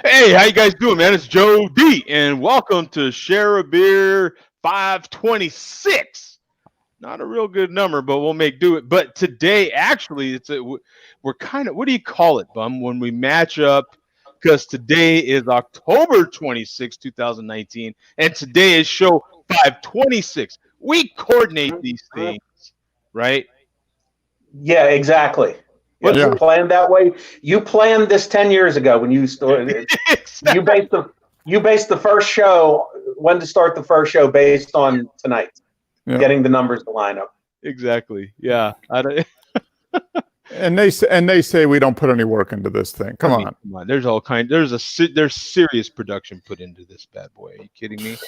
Hey, how you guys doing, man? It's Joe D, and welcome to Share a Beer 526. Not a real good number, but we'll make do it. But today, actually, we're kind of, what do you call it, Bum? When we match up, because today is October 26, 2019, and today is show 526. We coordinate these things, right? Yeah, exactly. Yeah, What's we planned that way. You planned this 10 years ago when you started. You based the first show when to start the first show based on tonight, getting the numbers to line up. Exactly. Yeah. And they say we don't put any work into this thing. Come on. There's all kind. There's serious production put into this bad boy. Are you kidding me?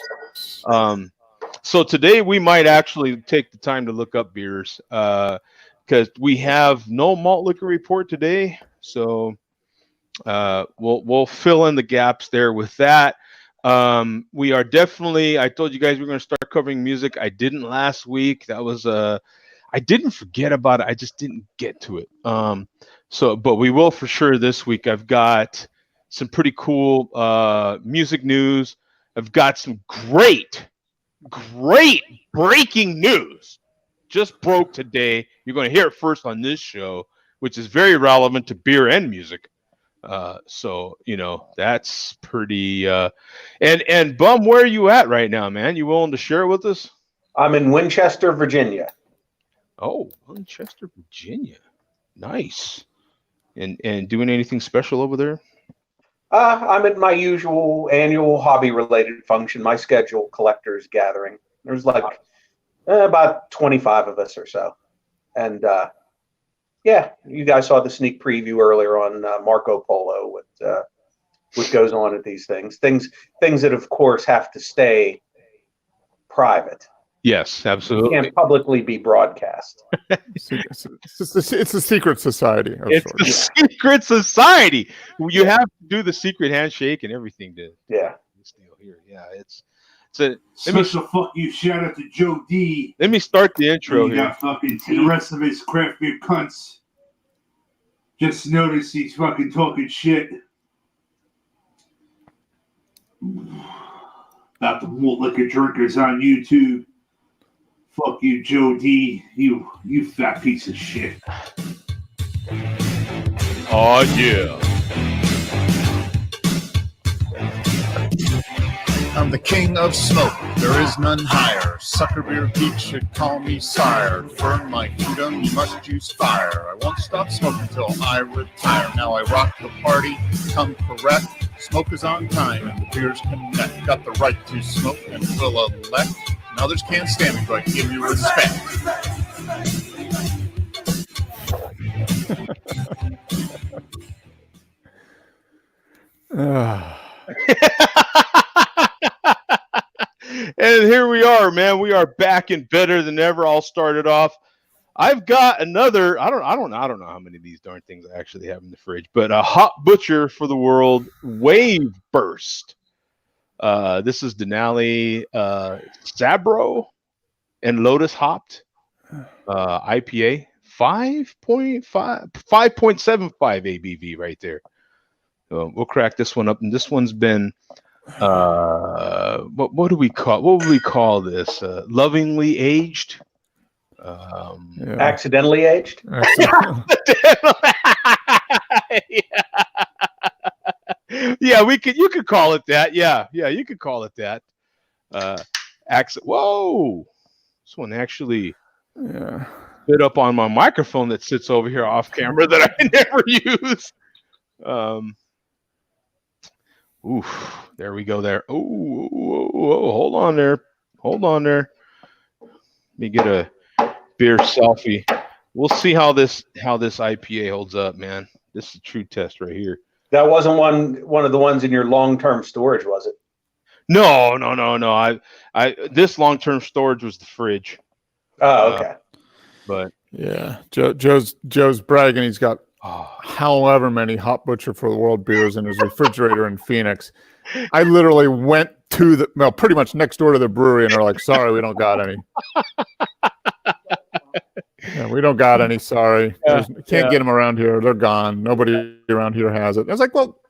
So today we might actually take the time to look up beers, because we have no malt liquor report today. So we'll fill in the gaps there with that. We are definitely. I told you guys we're going to start covering music. I didn't last week. That was I didn't forget about it. I just didn't get to it. But we will for sure this week. I've got some pretty cool music news. I've got some great breaking news. Just broke today. You're going to hear it first on this show, which is very relevant to beer and music. So that's pretty. And Bum, where are you at right now, man? You willing to share it with us? I'm in Winchester, Virginia. Oh, Winchester, Virginia. Nice. And doing anything special over there? I'm at my usual annual hobby-related function, my scheduled collectors gathering. There's like about 25 of us or so. And yeah, you guys saw the sneak preview earlier on Marco Polo, what goes on at these things. Things that, of course, have to stay private. Yes, absolutely. Can't publicly be broadcast. It's a secret society. It's a secret society. You have to do the secret handshake and everything to this deal here. Yeah, it's a special fuck you shout out to Joe D. Let me start the intro here. Got fucking the rest of his craft beer cunts. Just notice he's fucking talking shit about the malt liquor drinkers on YouTube. Fuck you, Joe D. You fat piece of shit. Oh, yeah. I'm the king of smoke. There is none higher. Sucker beer geeks should call me sire. Burn my freedom, you must use fire. I won't stop smoking till I retire. Now I rock the party, come correct. Smoke is on time and the beers connect. Got the right to smoke and will elect. And others can't stand me, but give me respect. And here we are, man. We are back and better than ever. All started off. I've got another. I don't know how many of these darn things I actually have in the fridge, but a Hop Butcher for the World Wave Burst. This is Denali Sabro and Lotus hopped IPA, 5.75 ABV right there. We'll crack this one up, and this one's been what would we call this? Lovingly aged. Accidentally aged. Yeah, you could call it that. Yeah, you could call it that. Whoa, this one actually bit up on my microphone that sits over here off camera that I never use. Oof, there we go there. Oh, hold on there. Let me get a beer selfie. We'll see how this IPA holds up, man. This is a true test right here. That wasn't one of the ones in your long-term storage, was it? No. I this long-term storage was the fridge. Oh, okay. But yeah, Joe's bragging. He's got however many Hop Butcher for the World beers in his refrigerator in Phoenix. I literally went to pretty much next door to the brewery, and they're like, "Sorry, we don't got any." Yeah, we don't got any. Sorry, can't get them around here. They're gone. Nobody around here has it. I was like, "Well,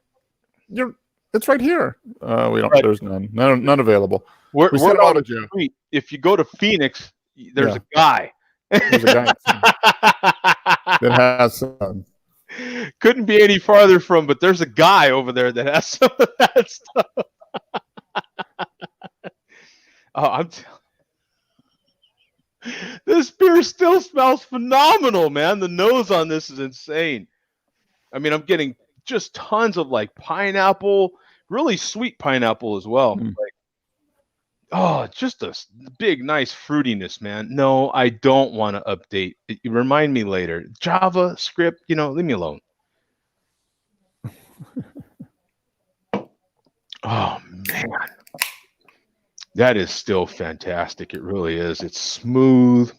It's right here. We don't. Right. There's none available. We're We sent them on all to the Joe. street. If you go to Phoenix, there's Yeah. a guy. There's a guy that has some. Couldn't be any farther from, but there's a guy over there that has some of that stuff. Oh, this beer still smells phenomenal, man. The nose on this is insane. I mean, I'm getting just tons of like pineapple, really sweet pineapple as well. Mm. Like, oh, just a big, nice fruitiness, man. No, I don't want to update. You remind me later. JavaScript, leave me alone. Oh, man. That is still fantastic. It really is. It's smooth.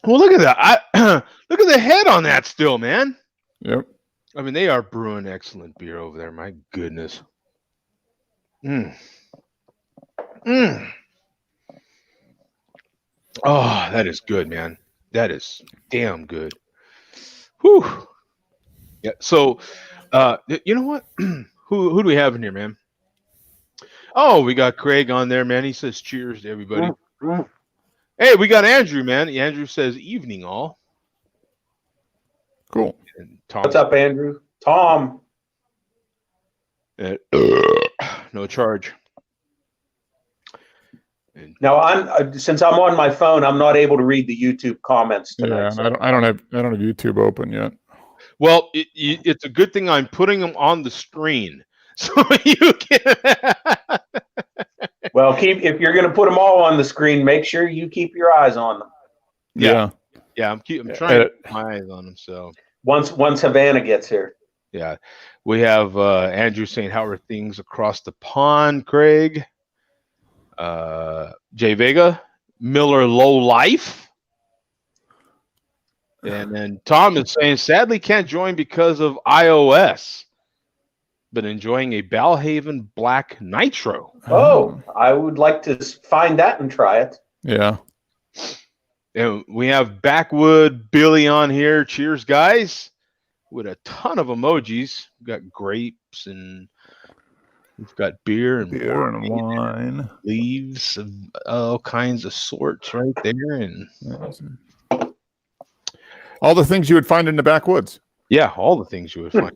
Well, look at that. Look at the head on that still, man. Yep. I mean, they are brewing excellent beer over there. My goodness. Oh, that is good, man. That is damn good. Whew. Yeah. So, you know what? Who do we have in here, man? Oh, we got Craig on there, man. He says cheers to everybody. Hey, we got Andrew, man. Andrew says evening all. Cool. And Tom, What's up, Andrew? Tom. no charge. And Now since I'm on my phone, I'm not able to read the YouTube comments tonight. Yeah, so- I don't have YouTube open yet. well, it's a good thing I'm putting them on the screen so you can. Well, if you're going to put them all on the screen, make sure you keep your eyes on them. Yeah. I'm trying to keep my eyes on them. So Once Havana gets here. yeah, we have Andrew saying how are things across the pond, Craig. Jay Vega, Miller Low Life. And then Tom is saying, sadly can't join because of iOS, but enjoying a Balhaven Black Nitro. Oh, I would like to find that and try it. Yeah. And we have Backwood Billy on here. Cheers, guys. With a ton of emojis. We've got grapes and we've got beer and wine. leaves of all kinds of sorts right there. And all the things you would find in the backwoods. yeah, all the things you would find.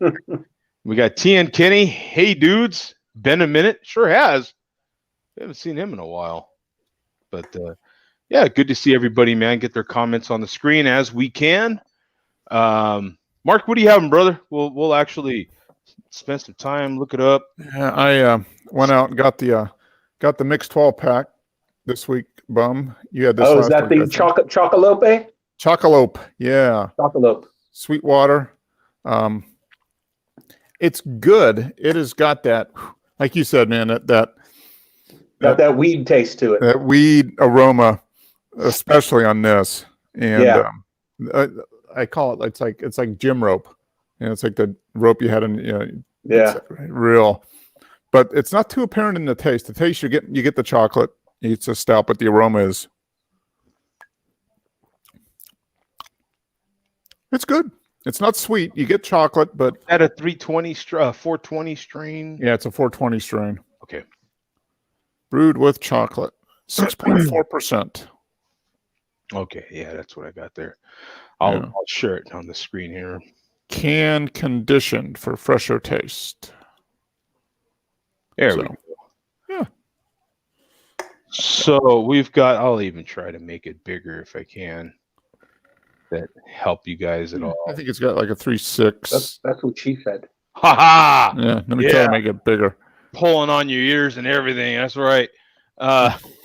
We got TN Kenny. Hey, dudes. Been a minute. Sure has. We haven't seen him in a while. But yeah, good to see everybody, man. Get their comments on the screen as we can. Mark, what do you have, brother? We'll actually spend some time, look it up. Yeah, I went out and got the mixed 12-pack this week, bum. You had this Oh, is last that week, the Chocolope? Chocolope, yeah. Chocolope. Sweetwater. It's good. It has got that, like you said, man, Got that weed taste to it. that weed aroma, especially on this. And Yeah. I call it, it's like gym rope. It's like the rope you had in, Yeah. it's real. But it's not too apparent in the taste. The taste you get the chocolate. It's a stout, but the aroma is, it's good. It's not sweet. You get chocolate, but At a 420 strain. yeah, it's a 420 strain. Okay. Brewed with chocolate. 6.4%. Okay. Yeah, that's what I got there. I'll Yeah. share it on the screen here. Can conditioned for fresher taste. There So, we go. yeah. So we've got, I'll even try to make it bigger if I can. That help you guys at all. I think it's got like a 3.6. That's what she said. Ha ha! Yeah, let me try Yeah. to make it bigger. Pulling on your ears and everything. That's right.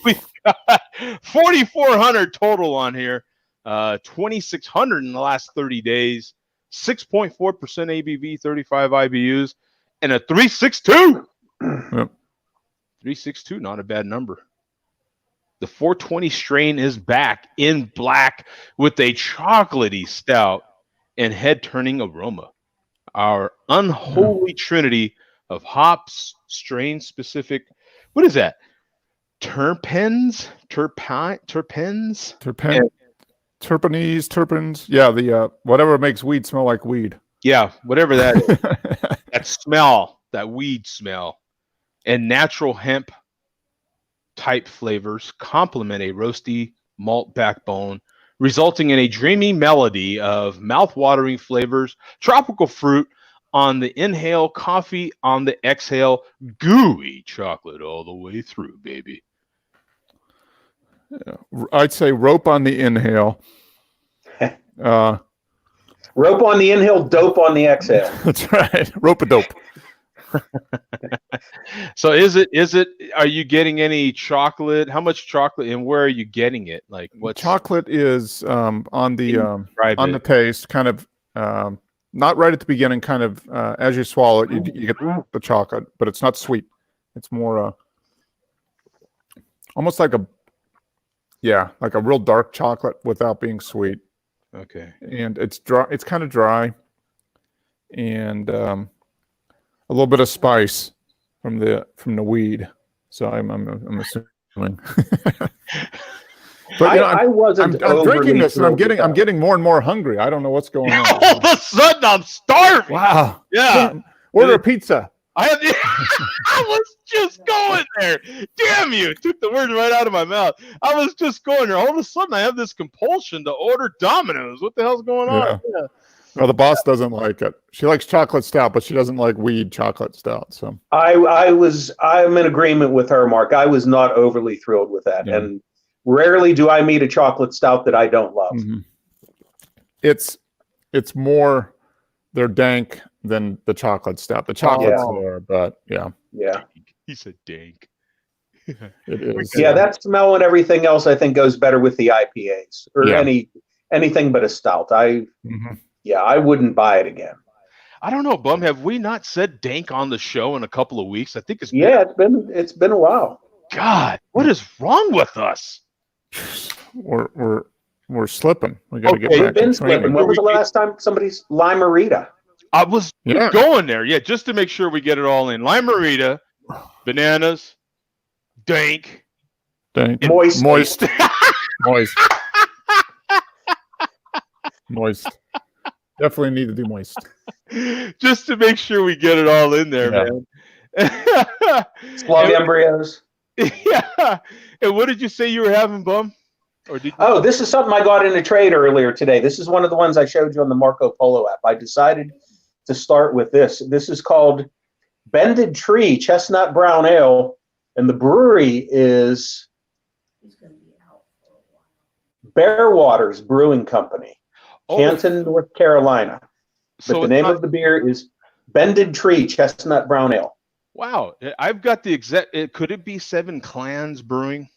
We've got 4,400 total on here. 2,600 in the last 30 days. 6.4% ABV, 35 IBUs, and a 362. Yep. 362, not a bad number. The 420 strain is back in black with a chocolatey stout and head-turning aroma. Our unholy trinity of hops, strain-specific. What is that? Terpenes? Terpenes. Yeah, the whatever makes weed smell like weed. Yeah, whatever that is. that smell, that weed smell, and natural hemp type flavors complement a roasty malt backbone, resulting in a dreamy melody of mouth-watering flavors, tropical fruit on the inhale, coffee on the exhale, gooey chocolate all the way through, baby. I'd say rope on the inhale. Rope on the inhale, dope on the exhale. That's right. Rope a dope. So are you getting any chocolate? How much chocolate and where are you getting it? Like what chocolate is on the taste, kind of not right at the beginning, kind of as you swallow it, you get the chocolate, but it's not sweet. It's more almost like a real dark chocolate without being sweet. Okay. And it's dry. It's kind of dry, and a little bit of spice from the weed. So I'm assuming. But I wasn't. I'm drinking this, and I'm getting more and more hungry. I don't know what's going on. All of a sudden, I'm starving. Wow. Yeah. Order a pizza. I was just going there. Damn you. Took the words right out of my mouth. I was just going there. All of a sudden, I have this compulsion to order Domino's. What the hell's going on? Yeah. Well, the boss doesn't like it. She likes chocolate stout, but she doesn't like weed chocolate stout. So I'm in agreement with her, Mark. I was not overly thrilled with that. Yeah. And rarely do I meet a chocolate stout that I don't love. Mm-hmm. It's more they're dank than the chocolate stout. The chocolate's there, but yeah. He said dank. It is. Yeah, that smell and everything else I think goes better with the IPAs or anything but a stout. I wouldn't buy it again. I don't know, Bum. Have we not said dank on the show in a couple of weeks? I think it's it's been a while. God, what is wrong with us? We're slipping. We got to get back. You've been slipping. When was the last time somebody's Lime-A-Rita? I was going there, just to make sure we get it all in. Lime-A-Rita, bananas, dank, moist. Moist. Definitely need to do moist. Just to make sure we get it all in there, man. Slug embryos. Yeah. And what did you say you were having, Bum? This is something I got in a trade earlier today. This is one of the ones I showed you on the Marco Polo app. I decided to start with this. This is called Bended Tree Chestnut Brown Ale, and the brewery is Bear Waters Brewing Company, Canton, North Carolina. But the name of the beer is Bended Tree Chestnut Brown Ale. Wow. I've got the exact. Could it be Seven Clans Brewing?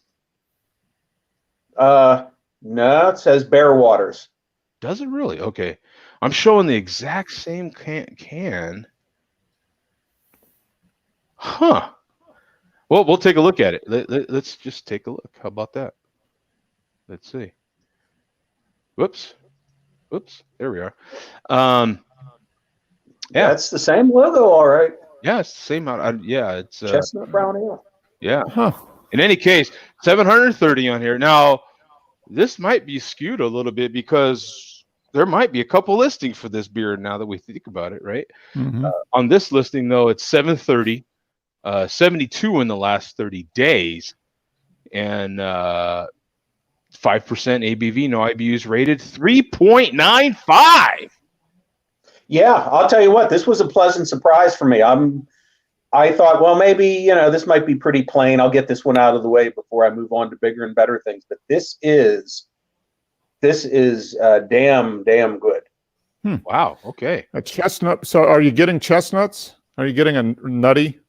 No, it says Bear Waters. Does it really? Okay. I'm showing the exact same can. Huh. Well, we'll take a look at it. Let's just take a look. How about that? Let's see. Whoops. There we are. That's the same logo, all right. Yeah, it's the same. It's Chestnut Brown Ale. Yeah. Huh. In any case, 730 on here. Now, this might be skewed a little bit because there might be a couple listings for this beer now that we think about it, right? Mm-hmm. On this listing, though, it's 730, 72 in the last 30 days, and 5% ABV, no IBUs rated, 3.95. Yeah, I'll tell you what, this was a pleasant surprise for me. I thought, well, maybe, this might be pretty plain. I'll get this one out of the way before I move on to bigger and better things. But this is damn good. Wow. Okay. A chestnut. So are you getting chestnuts? Are you getting a nutty?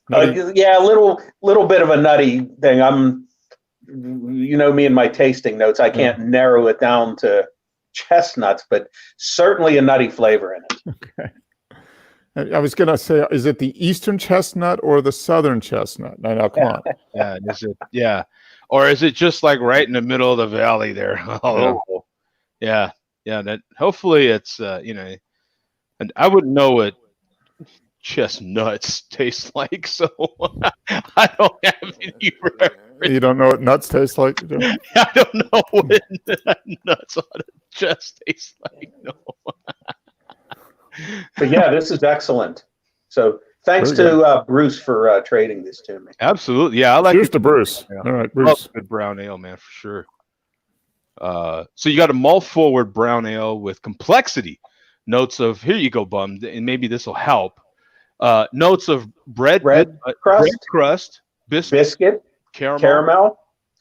Yeah, a little bit of a nutty thing. I'm, me and my tasting notes. I can't narrow it down to chestnuts, but certainly a nutty flavor in it. Okay. I was gonna say, is it the eastern chestnut or the southern chestnut? No, come on. Yeah, or is it just like right in the middle of the valley there? Yeah. That hopefully it's and I wouldn't know what chestnuts taste like, so I don't have any reference. You don't know what nuts taste like? I don't know what nuts on a chest taste like. No. But yeah, this is excellent. So thanks Very to Bruce for trading this to me. Absolutely. Yeah, I like Cheers it. to Bruce. Yeah. All right, Love Bruce. a good brown ale, man, for sure. So you got a malt forward brown ale with complexity. Notes of, here you go, Bum, and maybe this will help. Notes of bread crust, biscuit, caramel,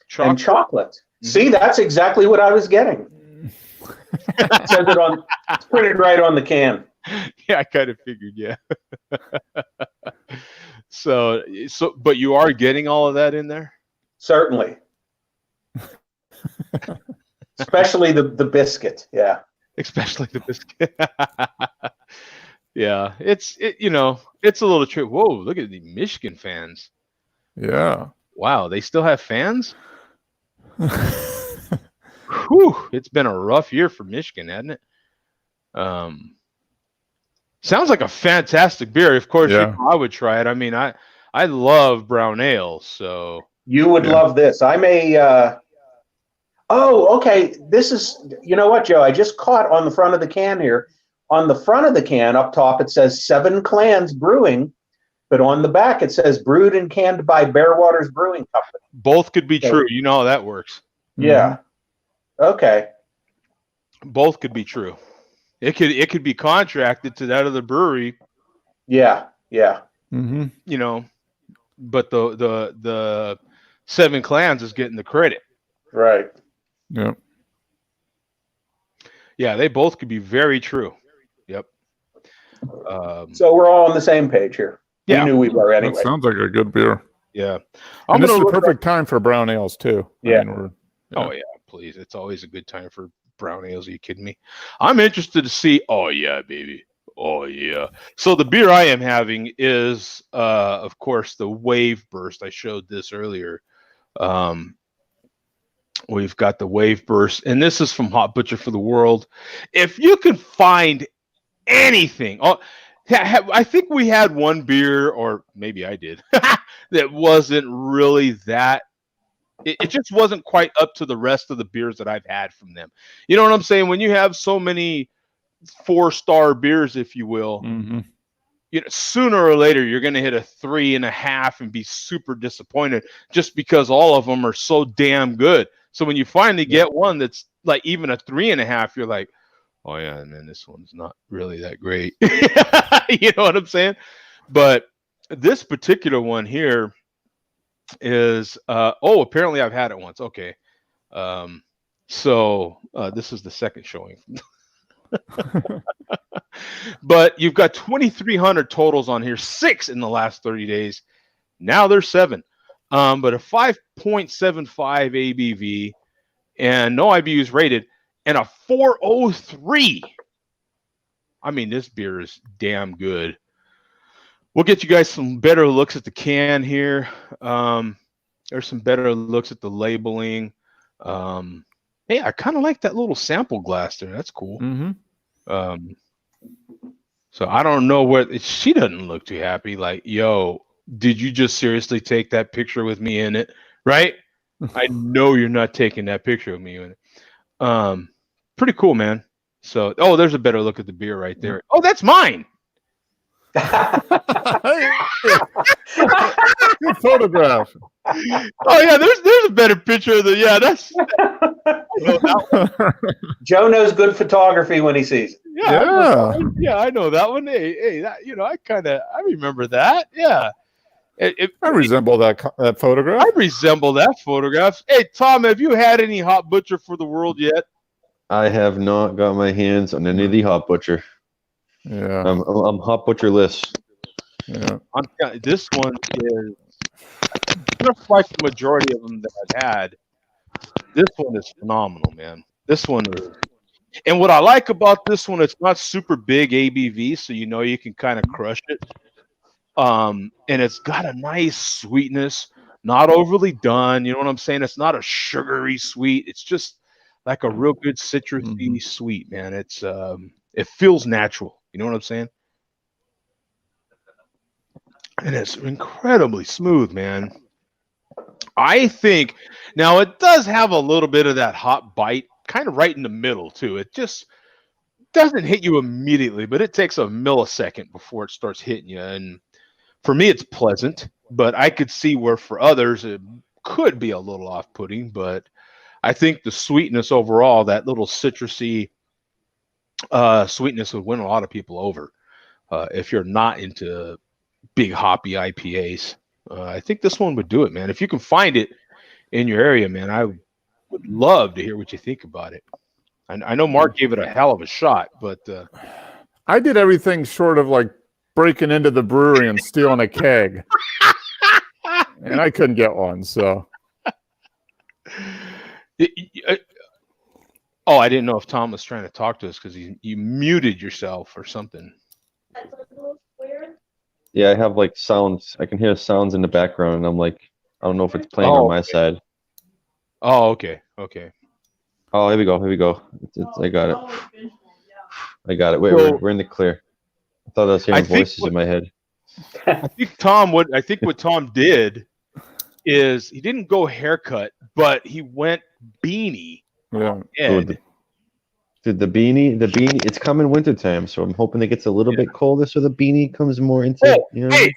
chocolate. and chocolate. Mm-hmm. See, that's exactly what I was getting. It's printed right on the can. Yeah, I kind of figured, yeah. So, but you are getting all of that in there? Certainly. Especially the biscuit, yeah. Especially the biscuit. Yeah, it's a little tricky. Whoa, look at the Michigan fans. Yeah. Wow, they still have fans? Whew, it's been a rough year for Michigan, hasn't it? Sounds like a fantastic beer. Of course, Yeah. I would try it. I mean, I love brown ale, so you would love this. I may okay. This is, you know what, Joe? I just caught on the front of the can here. On the front of the can, up top, it says 7 Clans Brewing, but on the back it says brewed and canned by Bearwaters Brewing Company. both could be true. You know how that works. Yeah. Okay. Both could be true. It could be contracted to that other brewery. Yeah. Yeah. Mm-hmm. You know, but the 7 Clans is getting the credit. Right. Yeah. Yeah, they both could be very true. Yep. So we're all on the same page here. Yeah. We knew we were anyway. That sounds like a good beer. Yeah. And this is the perfect time for brown ales too. Yeah. Oh yeah, please. It's always a good time for brown ales. Are you kidding me? I'm interested to see. Oh yeah, baby. Oh yeah. So the beer I am having is, of course, the Wave Burst. I showed this earlier. We've got the Wave Burst, and this is from Hot Butcher for the World. If you can find anything, I think we had one beer, or maybe I did, that wasn't really that. It just wasn't quite up to the rest of the beers that I've had from them. You know what I'm saying? When you have so many 4-star beers, if you will, sooner or later you're going to hit a 3.5 and be super disappointed just because all of them are so damn good. So when you finally get one that's like even a 3.5, you're like, oh yeah, man, this one's not really that great. You know what I'm saying? But this particular one here is apparently I've had it once. Okay. So this is the second showing. But you've got 2,300 totals on here, 6 in the last 30 days. Now there's 7. But a 5.75 ABV and no IBUs rated and a 403. I mean, this beer is damn good. We'll get you guys some better looks at the can here. There's some better looks at the labeling. Hey, I kind of like that little sample glass there. That's cool. So I don't know what she doesn't look too happy. Like, yo, did you just seriously take that picture with me in it? Right? I know you're not taking that picture of me in it. Pretty cool, man. So, there's a better look at the beer right there. Oh, that's mine. Good photograph. Oh yeah, there's a better picture of the that's. Joe knows good photography when he sees it. Yeah, I know that one. Hey, that I remember that. Yeah, I resemble that photograph. I resemble that photograph. Hey, Tom, have you had any Hot Butcher for the World yet? I have not got my hands on any of the Hot Butcher. Yeah, I'm Hot Butcher list. Yeah, this one is just like the majority of them that I've had. This one is phenomenal, man. This one is, and what I like about this one, it's not super big ABV, so you can kind of crush it. And it's got a nice sweetness, not overly done. You know what I'm saying? It's not a sugary sweet. It's just like a real good citrusy sweet, man. It's it feels natural. You know what I'm saying? And it's incredibly smooth, man. I think now it does have a little bit of that hot bite, kind of right in the middle too. It just doesn't hit you immediately, but it takes a millisecond before it starts hitting you. And for me, it's pleasant, but I could see where for others it could be a little off-putting. But I think the sweetness overall, that little citrusy sweetness, would win a lot of people over if you're not into big hoppy IPAs. I think this one would do it, man. If you can find it in your area, man, I would love to hear what you think about it. I know Mark gave it a hell of a shot, but I did everything short of like breaking into the brewery and stealing a keg, and I couldn't get one. So, oh, I didn't know if Tom was trying to talk to us because you muted yourself or something. Yeah, I have like sounds. I can hear sounds in the background, and I'm like, I don't know if it's playing on my side. Oh, okay. Oh, here we go. I got it. I got it. Wait, we're in the clear. I thought I was hearing voices in my head. I think what Tom did is he didn't go haircut, but he went beanie. yeah. Dude, the beanie, it's coming wintertime, so I'm hoping it gets a little bit colder so the beanie comes more into it. You know? Hey,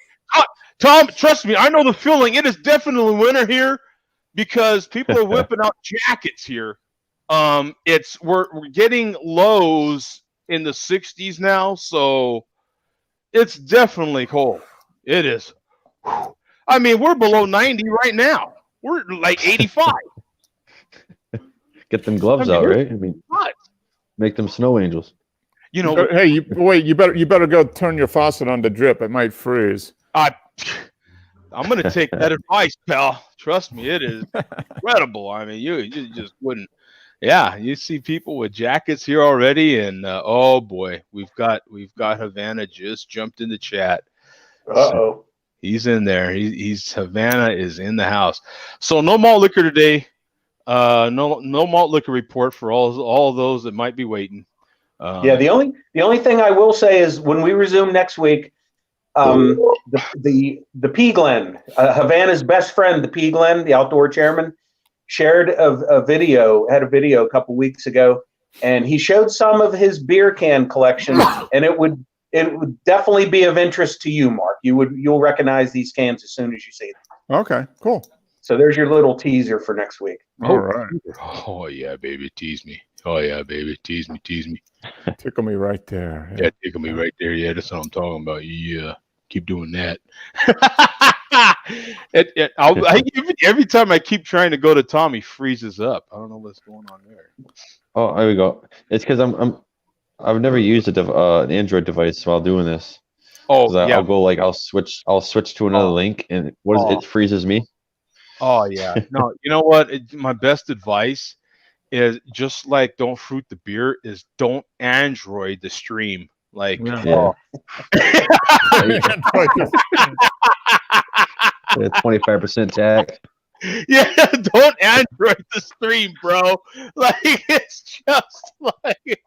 Tom, trust me, I know the feeling. It is definitely winter here because people are whipping out jackets here. We're getting lows in the 60s now, so it's definitely cold. It is. I mean, we're below 90 right now. We're like 85. Get them gloves out, right? I mean, make them snow angels. You know. Hey, you better go turn your faucet on to drip. It might freeze. I'm going to take that advice, pal. Trust me, it is incredible. I mean, you just wouldn't. Yeah, you see people with jackets here already, and oh boy, we've got Havana just jumped in the chat. Uh-oh. He's in there. He's Havana is in the house. So no malt liquor today. No malt liquor report for all those that might be waiting. Yeah, the only thing I will say is when we resume next week, the P Glen, Havana's best friend, the P Glen, the outdoor chairman, shared a video a couple weeks ago, and he showed some of his beer can collection, and it would definitely be of interest to you, Mark. You'll recognize these cans as soon as you see them. Okay, cool. So there's your little teaser for next week. All right. Oh yeah, baby, tease me. Oh yeah, baby, tease me. Tickle me right there. Yeah, tickle me right there. Yeah, that's what I'm talking about. Yeah, keep doing that. Every time I keep trying to go to Tom, he freezes up. I don't know what's going on there. Oh, there we go. It's because I've never used an Android device while doing this. Oh, yeah. I'll go I'll switch to another link, and it freezes me. Oh yeah. No, you know what? My best advice is just like don't fruit the beer. Is don't Android the stream. Like, yeah. 25% jack. Yeah, don't Android the stream, bro. Like it's just like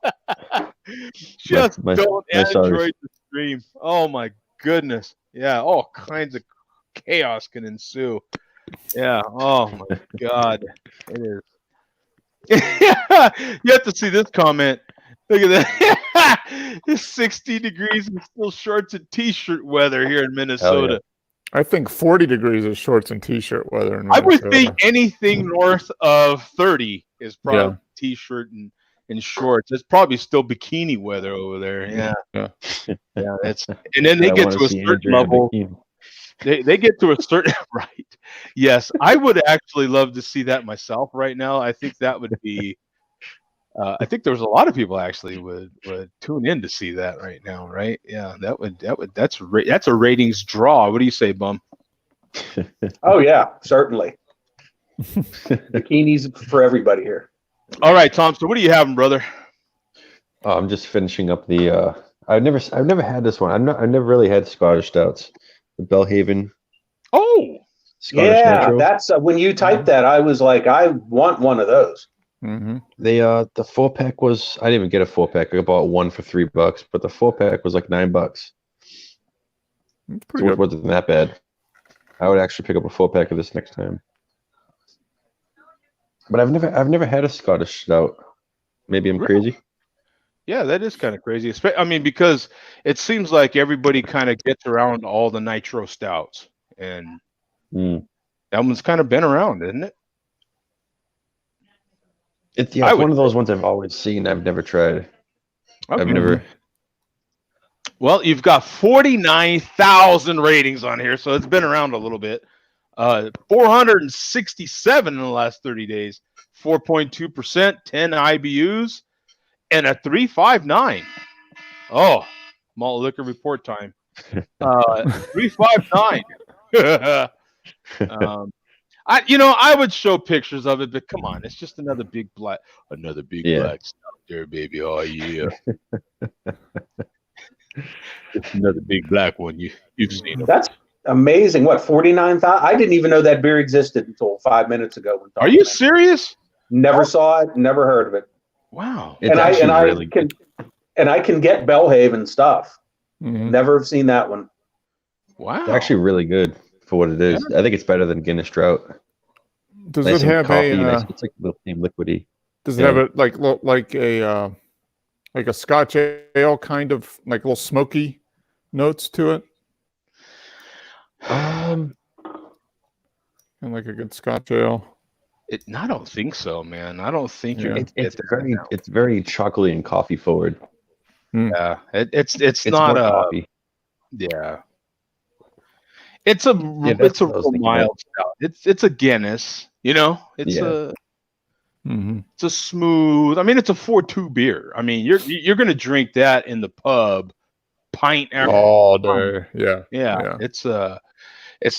don't Android the stream. Oh my goodness. Yeah, all kinds of chaos can ensue. Yeah. Oh my God. It is. You have to see this comment. Look at that. It's 60 degrees and still shorts and t-shirt weather here in Minnesota. I think 40 degrees is shorts and t-shirt weather. I would think anything north of 30 is probably t-shirt and shorts. It's probably still bikini weather over there. Yeah. It's and then they get to a certain level. They get to a certain right. Yes, I would actually love to see that myself right now. I think that would be. I think there's a lot of people actually would tune in to see that right now, right? Yeah, that's a ratings draw. What do you say, Bum? Oh yeah, certainly. Bikinis for everybody here. All right, Tom. So what are you having, brother? I'm just finishing up the. I've never had this one. I've never really had Scottish stouts. The Belhaven. Oh, Scottish Nitro. That's when you typed that. I was like, I want one of those. Mm-hmm. The 4-pack was. I didn't even get a 4-pack. I bought one for $3, but the 4-pack was like $9. So it wasn't that bad. I would actually pick up a 4-pack of this next time. But I've never had a Scottish stout. Maybe I'm crazy. Yeah, that is kind of crazy. I mean, because it seems like everybody kind of gets around all the nitro stouts, and Mm. that one's kind of been around, isn't it? It's I one would of those ones I've always seen. I've never tried. I've Okay. never. Well, you've got 49,000 ratings on here, so it's been around a little bit. 467 in the last 30 days, 4.2%, 10 IBUs, and a 359. Oh, malt liquor report time. 359. I would show pictures of it, but come on, it's just another big black Yeah. stout there, baby. Oh yeah. It's another big black one. You've seen them. That's amazing. What, 49,000? I didn't even know that beer existed until 5 minutes ago. When Are you serious? Never saw it. Never heard of it. Wow. It's actually really can get Bellhaven stuff. Mhm. Never have seen that one. Wow. It's actually really good for what it is. I think it's better than Guinness Drought. Does Nice it and have coffee, a? nice. It's like a little same liquidy. Does it Yeah. have a like a Scotch ale kind of like little smoky notes to it, and like a good Scotch ale? I don't think so, man. I don't think you're. Yeah. It's very chocolatey and coffee forward. Yeah. It's It's not more a. coffee. Yeah. It's a that's it's a what I was real thinking mild stout. It's a Guinness. It's Yeah. a smooth. I mean, it's a 4.2 beer. I mean, you're gonna drink that in the pub, pint after All day, yeah. Yeah. It's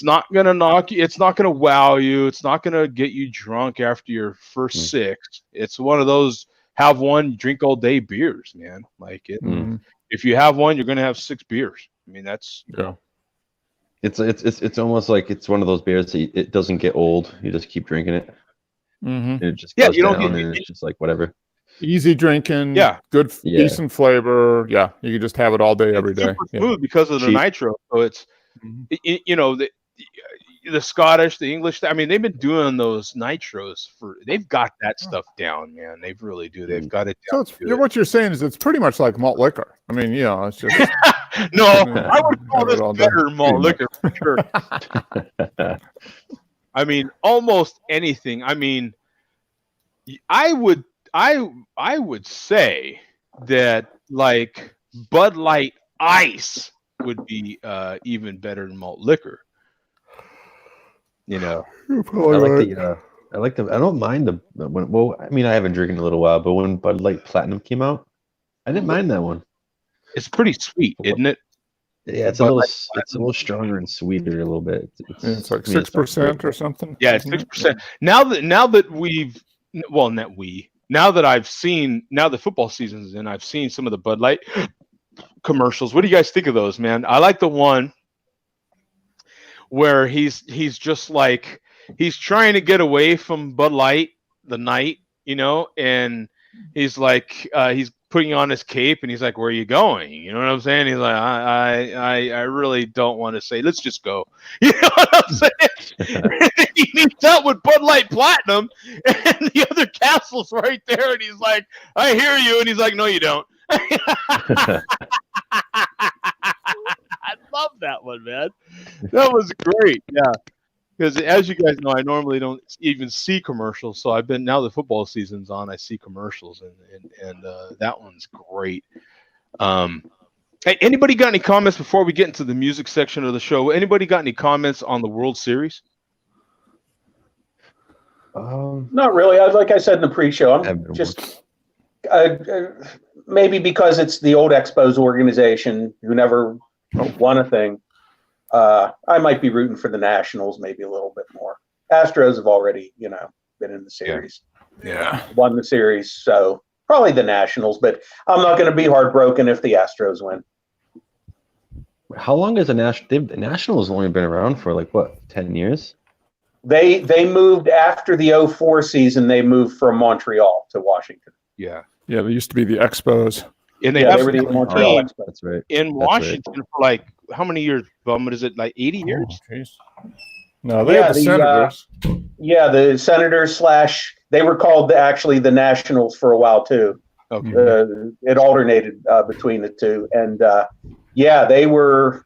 not gonna knock you. It's not gonna wow you. It's not gonna get you drunk after your first six. It's one of those have one, drink all day beers, man. Like it. Mhm. If you have one, you're gonna have 6 beers. I mean, that's Yeah. It's almost like it's one of those beers that it doesn't get old. You just keep drinking it. Mm-hmm. And it just Yeah, goes you don't down, get- and it's just like whatever. Easy drinking. Yeah. Good, Yeah. decent flavor. Yeah, you can just have it all day, every it's day. super Yeah. smooth because of the Cheap. nitro. So it's Mhm. the Scottish, the English. I mean, they've been doing those nitros they've got that stuff down, man. They really do. They've got it So down. it's, what you're saying is it's pretty much like malt liquor. I mean, it's just No, Yeah. I would call Have it this all day. better malt Pretty liquor for sure. I mean, almost anything. I mean, I would say that like Bud Light Ice would be even better than malt liquor. I don't mind I mean, I haven't drinking in a little while, but when Bud Light Platinum came out, I didn't mind that one. It's pretty sweet, isn't it? Yeah, it's a little stronger and sweeter a little bit. it's like I mean, it's not 6% great. or something. Yeah, it's isn't it? 6%. Now that the football season's in, I've seen some of the Bud Light commercials. What do you guys think of those, man? I like the one where he's just like he's trying to get away from Bud Light the night, and he's like he's putting on his cape and he's like, "Where are you going?" You know what I'm saying? He's like, I really don't want to say. Let's just go. You know what I'm saying? He meets up with Bud Light Platinum, and the other castle's right there, and he's like, "I hear you," and he's like, "No, you don't." I love that one, man. That was great. Yeah. Because as you guys know, I normally don't even see commercials. So now the football season's on, I see commercials, and that one's great. Hey, anybody got any comments before we get into the music section of the show? Anybody got any comments on the World Series? Not really. Like I said in the pre-show, I'm just maybe because it's the old Expos organization who never won a thing. I might be rooting for the Nationals maybe a little bit more. Astros have already, been in the series. Yeah. Won the series, so probably the Nationals, but I'm not going to be heartbroken if the Astros win. How long has the Nationals only been around for 10 years? They moved after the 2004 season. They moved from Montreal to Washington. Yeah. Yeah, they used to be the Expos. And They were the Montreal team Expos. That's right. in Washington for how many years, Bum? What is it, 80 years? Oh, jeez. No, they had the Senators. Yeah, the Senators / they were called actually the Nationals for a while too. Okay. It alternated between the two, and yeah, they were.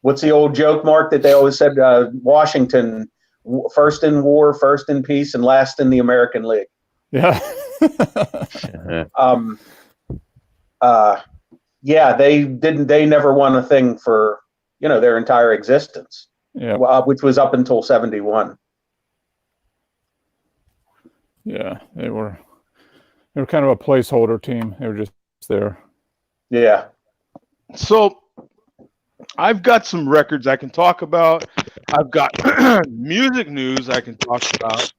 What's the old joke, Mark, that they always said? Washington, first in war, first in peace, and last in the American League. Yeah. Yeah, they didn't. They never won a thing for their entire existence. Yeah. Which was up until 71. Yeah, they were kind of a placeholder team. They were just there. Yeah. So I've got some records I can talk about. I've got music news I can talk about.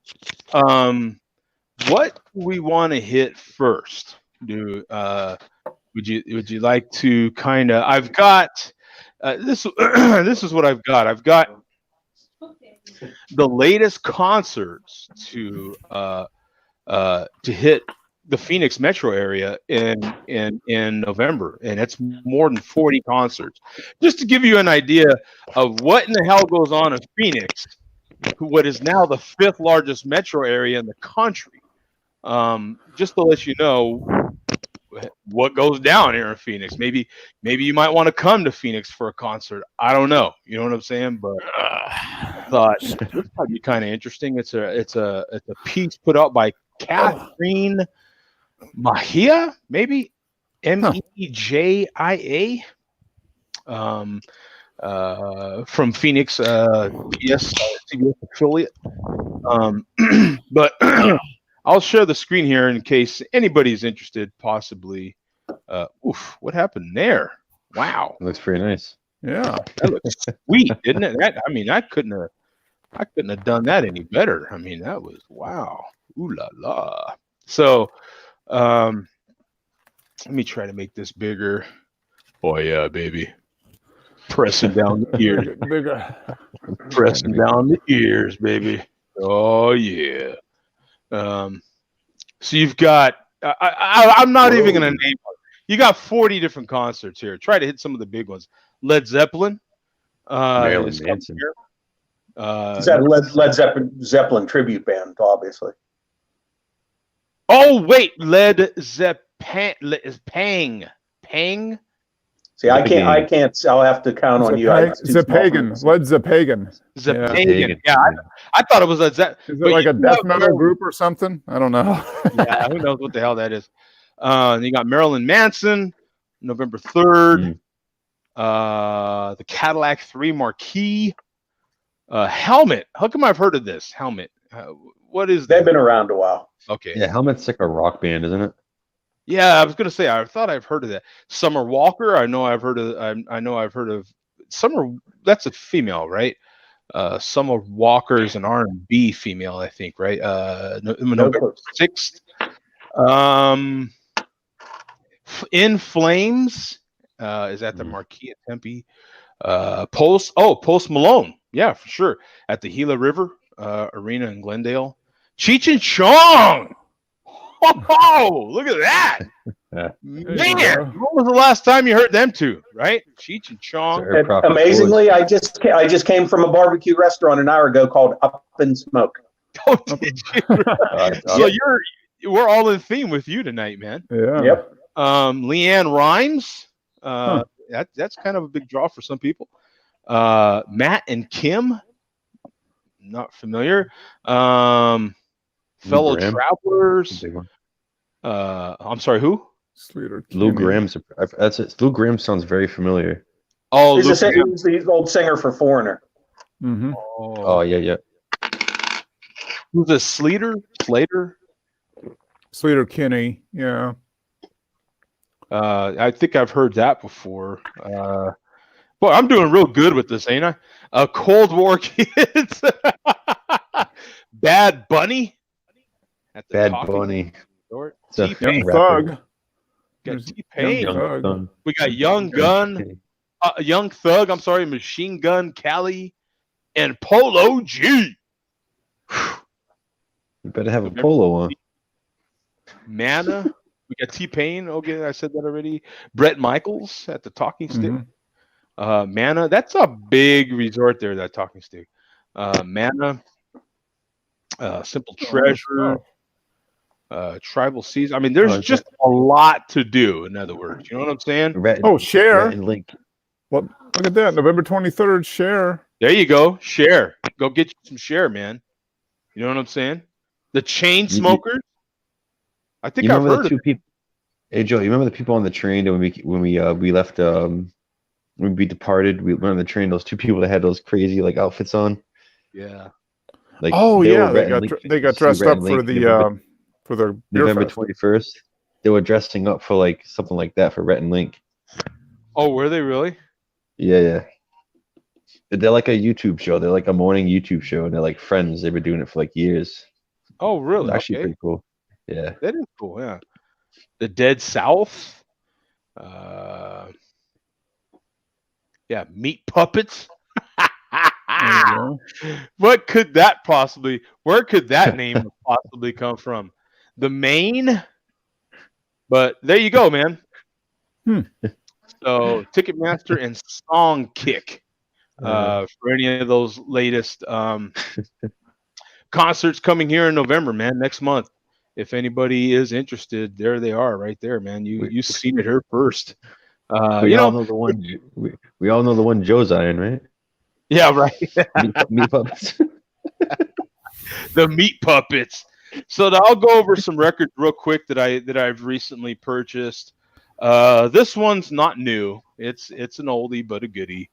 What do we want to hit first? Would you like to kind of? I've got this. This is what I've got. I've got the latest concerts to hit the Phoenix metro area in November, and it's more than 40 concerts. Just to give you an idea of what in the hell goes on in Phoenix, what is now the 5th largest metro area in the country. Just to let you know what goes down here in Phoenix. Maybe you might want to come to Phoenix for a concert. I don't know. You know what I'm saying? But I thought this might be kind of interesting. It's a piece put out by Catherine Mahia, maybe Mejia, from Phoenix, CBS affiliate. But I'll share the screen here in case anybody's interested. Possibly. What happened there? Wow, Looks pretty nice. Yeah, that looks sweet, didn't it? I couldn't have done that any better. I mean, that was wow. Ooh la la. So, let me try to make this bigger. Oh yeah, baby. Pressing down the ears. bigger. Pressing down the ears, baby. Oh yeah. So you've got. I'm not even gonna name them. You got 40 different concerts here. Try to hit some of the big ones. Led Zeppelin. Marilyn is coming Manson. here. Is that Led Zeppelin tribute band, obviously. Oh wait, Led Zeppelin is Pang. See, I can't. I'll have to count on you. Zepagan. Led Zepagan. Zepagan. Yeah, I thought it was a Zepp. Is it like a death metal group or something? I don't know. Yeah, who knows what the hell that is? You got Marilyn Manson, November 3rd. The Cadillac 3 Marquis. Helmet. How come I've heard of this? Helmet. What is that? They've been around a while. Okay. Yeah, Helmet's like a rock band, isn't it? Yeah, I was gonna say I thought I've heard of that. Summer Walker. I know I've heard of Summer. That's a female, right? Summer Walker is an R&B female, I think, right? November 6th. In Flames is at the Marquis at Tempe. Post Malone. Yeah, for sure. At the Gila River Arena in Glendale. Cheech and Chong. Oh, look at that. Yeah. Man, when was the last time you heard them two, right? Cheech and Chong. Amazingly, I just came from a barbecue restaurant an hour ago called Up in Smoke. Oh, did you? So we're all in theme with you tonight, man. Yeah. Yep. Leanne Rhymes. That's kind of a big draw for some people. Matt and Kim. Not familiar. Fellow Graham. Travelers. I'm sorry, who? Lou Graham. That's it. Lou Graham sounds very familiar. Oh, he's the old singer for Foreigner. Mm-hmm. Oh yeah. Who's a Slater? Slater Kinney. Yeah. I think I've heard that before. Boy, I'm doing real good with this, ain't I? Cold War Kids. Bad Bunny. Bad Bunny. T-Pain. Thug. Got T-Pain. We got Young Thug. I'm sorry, Machine Gun Kelly, and Polo G. You better have a polo on. Mana. We got T-Pain. Okay, I said that already. Brett Michaels at the Talking Stick. Mm-hmm. Mana. That's a big resort there, that Talking Stick. Mana. Simple Treasure. Tribal Seas. I mean, there's just a lot to do. In other words, you know what I'm saying? Share. Red Link. Well, look at that. November 23rd, Share. There you go. Share. Go get you some Share, man. You know what I'm saying? The Chain Smokers. I think I've heard of it. People. Hey Joe, you remember the people on the train that when we left when we departed, we went on the train, those two people that had those crazy like outfits on? Yeah. Like they got dressed up for the November 21st. They were dressing up for like something like that for Rhett and Link. Oh, were they really? Yeah. They're like a YouTube show. They're like a morning YouTube show, and they're like friends. They've been doing it for like years. Oh, really? It's actually pretty cool. Yeah. That is cool, yeah. The Dead South. Yeah, Meat Puppets. Where could that name possibly come from? The Maine? But there you go, man. So Ticketmaster and Song Kick for any of those latest concerts coming here in November, man, next month. If anybody is interested, there they are right there, man. You seen it here first. We all know the one Joe's eyeing, right? Yeah, right. Meat Puppets. The Meat Puppets. So I'll go over some records real quick that I've recently purchased. This one's not new. It's an oldie but a goodie.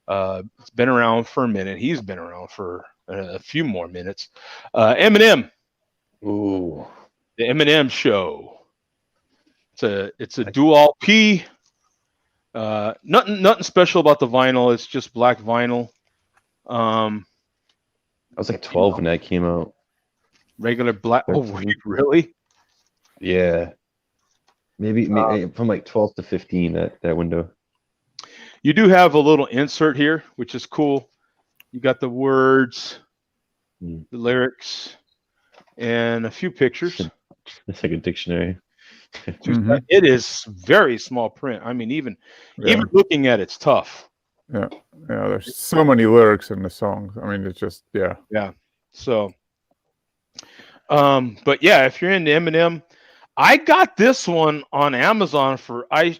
It's been around for a minute. He's been around for a few more minutes. Eminem. Ooh. The Eminem Show. It's a dual LP. Nothing special about the vinyl. It's just black vinyl. I was like 12 when that came out. Regular black. Oh, really? Yeah. Maybe from like 12 to 15 that window. You do have a little insert here, which is cool. You got the words, the lyrics, and a few pictures. It's like a dictionary. It is very small print. I mean, even looking at it's tough. Yeah. There's so many lyrics in the songs. I mean, it's just yeah. So, but yeah, if you're into Eminem, I got this one on Amazon for I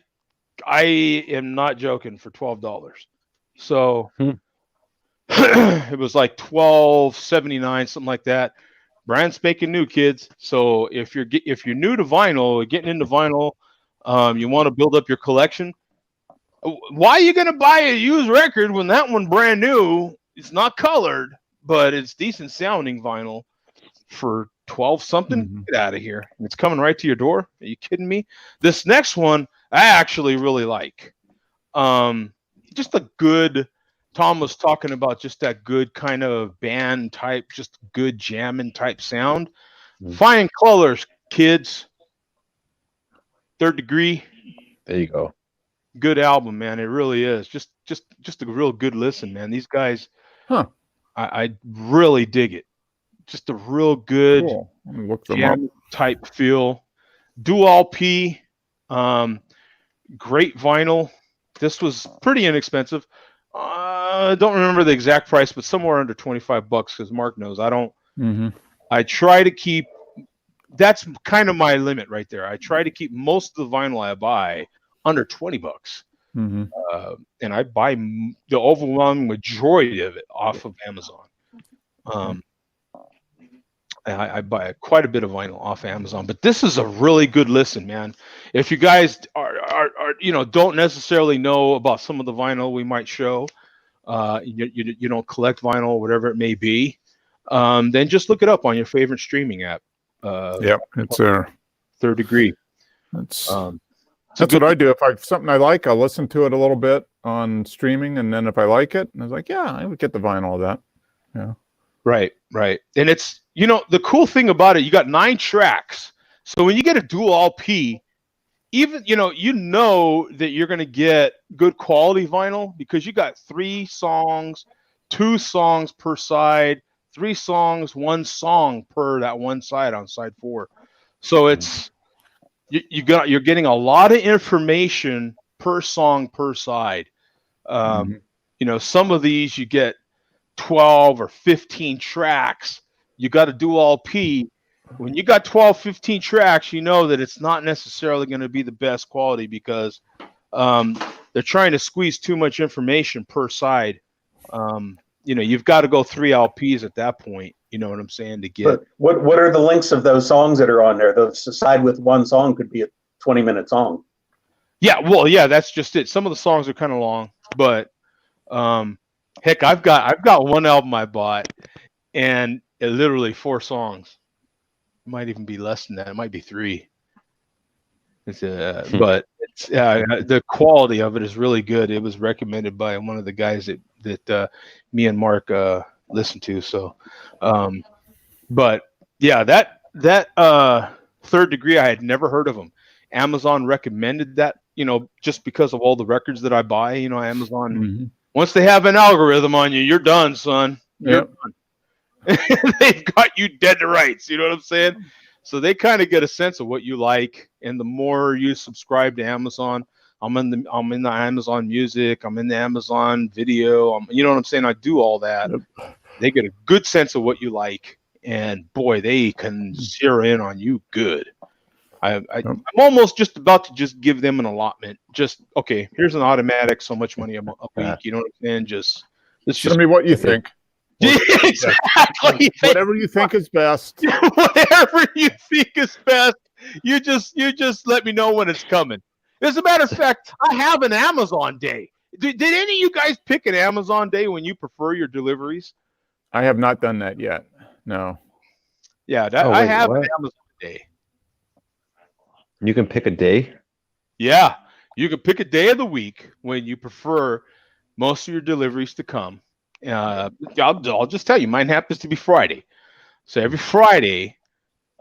am not joking, for $12. So it was like $12.79, something like that. Brand spanking new, kids. So if you're new to vinyl, getting into vinyl, you want to build up your collection. Why are you gonna buy a used record when that one brand new? It's not colored, but it's decent sounding vinyl for 12 something. Get out of here! It's coming right to your door. Are you kidding me? This next one I actually really like. Just a good. Tom was talking about just that good kind of band type, just good jamming type sound. Fine Colors, kids. Third Degree. There you go. Good album, man. It really is. Just a real good listen, man. These guys, I really dig it. Just a real good jam type feel. Dual P, great vinyl. This was pretty inexpensive. I don't remember the exact price, but somewhere under $25 because Mark knows. I don't. I try to keep. That's kind of my limit right there. I try to keep most of the vinyl I buy under $20, and I buy the overwhelming majority of it off of Amazon. I buy quite a bit of vinyl off Amazon, but this is a really good listen, man. If you guys are don't necessarily know about some of the vinyl we might show, you don't collect vinyl, whatever it may be, then just look it up on your favorite streaming app. It's there. Third Degree. That's what I do. If I something I like, I'll listen to it a little bit on streaming, and then if I like it, I was like, yeah, I would get the vinyl of that. Yeah. Right. And it's the cool thing about it, you got 9 tracks. So when you get a dual LP, even that you're going to get good quality vinyl because you got 3 songs, 2 songs per side, 3 songs, 1 song per that one side on side 4. So it's you're getting a lot of information per song per side. Some of these you get 12 or 15 tracks. You got to do LP. when you got 12, 15 tracks, you know that it's not necessarily going to be the best quality because they're trying to squeeze too much information per side. You've got to go 3 LPs at that point. You know what I'm saying? To get. But what are the lengths of those songs that are on there? The side with one song could be a 20-minute song. Yeah, well, yeah, that's just it. Some of the songs are kind of long, but heck, I've got one album I bought, and it literally 4 songs. It might even be less than that. It might be 3. But the quality of it is really good. It was recommended by one of the guys that me and Mark listened to. So, but yeah, that Third Degree, I had never heard of them. Amazon recommended that, just because of all the records that I buy. Amazon, once they have an algorithm on you, you're done, son. You're done. They've got you dead to rights. You know what I'm saying? So they kind of get a sense of what you like, and the more you subscribe to Amazon, I'm in the Amazon Music, I'm in the Amazon Video, you know what I'm saying? I do all that. Yep. They get a good sense of what you like, and boy, they can zero in on you good. I'm almost just about to just give them an allotment. Just okay, here's an automatic, so much money a week. You know what I'm saying? Just tell me what you think. Exactly. Whatever you think is best. Whatever you think is best. You just let me know when it's coming. As a matter of fact, I have an Amazon day. Did any of you guys pick an Amazon day when you prefer your deliveries? I have not done that yet. No. Yeah, I have an Amazon day. You can pick a day? Yeah. You can pick a day of the week when you prefer most of your deliveries to come. I'll just tell you, mine happens to be Friday. So every Friday,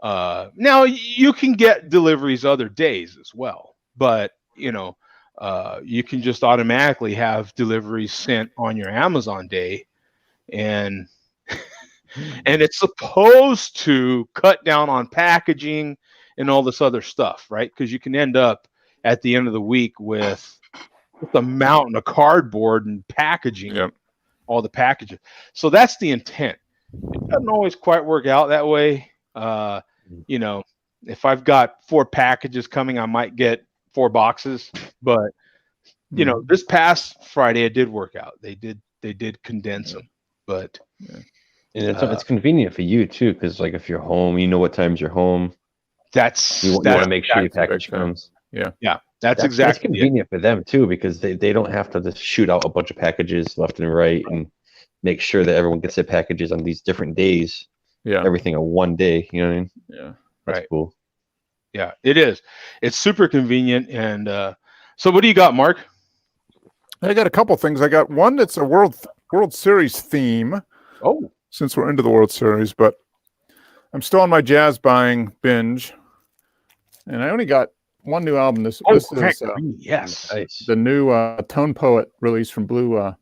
now you can get deliveries other days as well, but you can just automatically have deliveries sent on your Amazon day, and it's supposed to cut down on packaging and all this other stuff, right? Because you can end up at the end of the week with a mountain of cardboard and packaging. Yep. All the packages. So that's the intent. It doesn't always quite work out that way. If I've got 4 packages coming, I might get 4 boxes. But this past Friday it did work out. They did condense them. But and it's convenient for you too, because like if you're home, you know what times you're home. You want to make sure your package comes. Yeah. That's exactly convenient for them too, because they don't have to just shoot out a bunch of packages left and right and make sure that everyone gets their packages on these different days. Yeah. Everything on one day. You know what I mean? Yeah. That's cool. Yeah, it is. It's super convenient. And so what do you got, Mark? I got a couple things. I got one that's a World Series theme. Oh. Since we're into the World Series, but I'm still on my jazz buying binge. And I only got one new album. This is yes, nice. The new Tone Poet release from Blue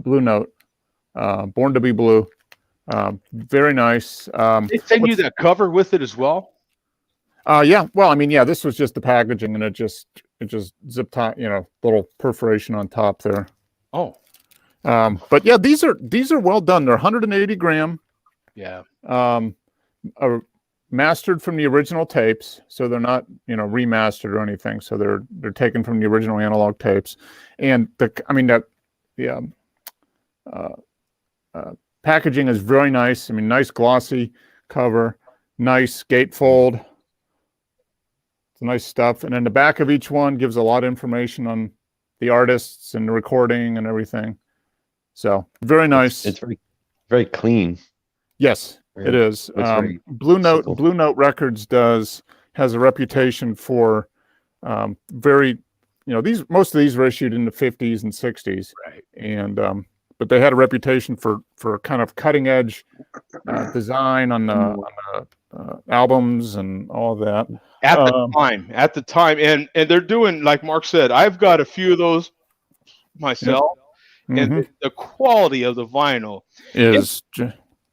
Note, Born to Be Blue. Very nice. They send you that cover with it as well. Yeah. Well, I mean, yeah. This was just the packaging, and it just zip tie, little perforation on top there. Oh. But yeah, these are well done. They're 180 gram. Yeah. Mastered from the original tapes, so they're not remastered or anything. So they're taken from the original analog tapes, and the packaging is very nice. I mean, nice glossy cover, nice gatefold. It's nice stuff, and then the back of each one gives a lot of information on the artists and the recording and everything. So very nice. It's very, very clean. Yes. It is. Blue Note Records has a reputation for very, most of these were issued in the 50s and 60s, right? And but they had a reputation for kind of cutting edge design on the albums and all of that. At the time, and they're doing, like Mark said, I've got a few of those myself, and the quality of the vinyl is.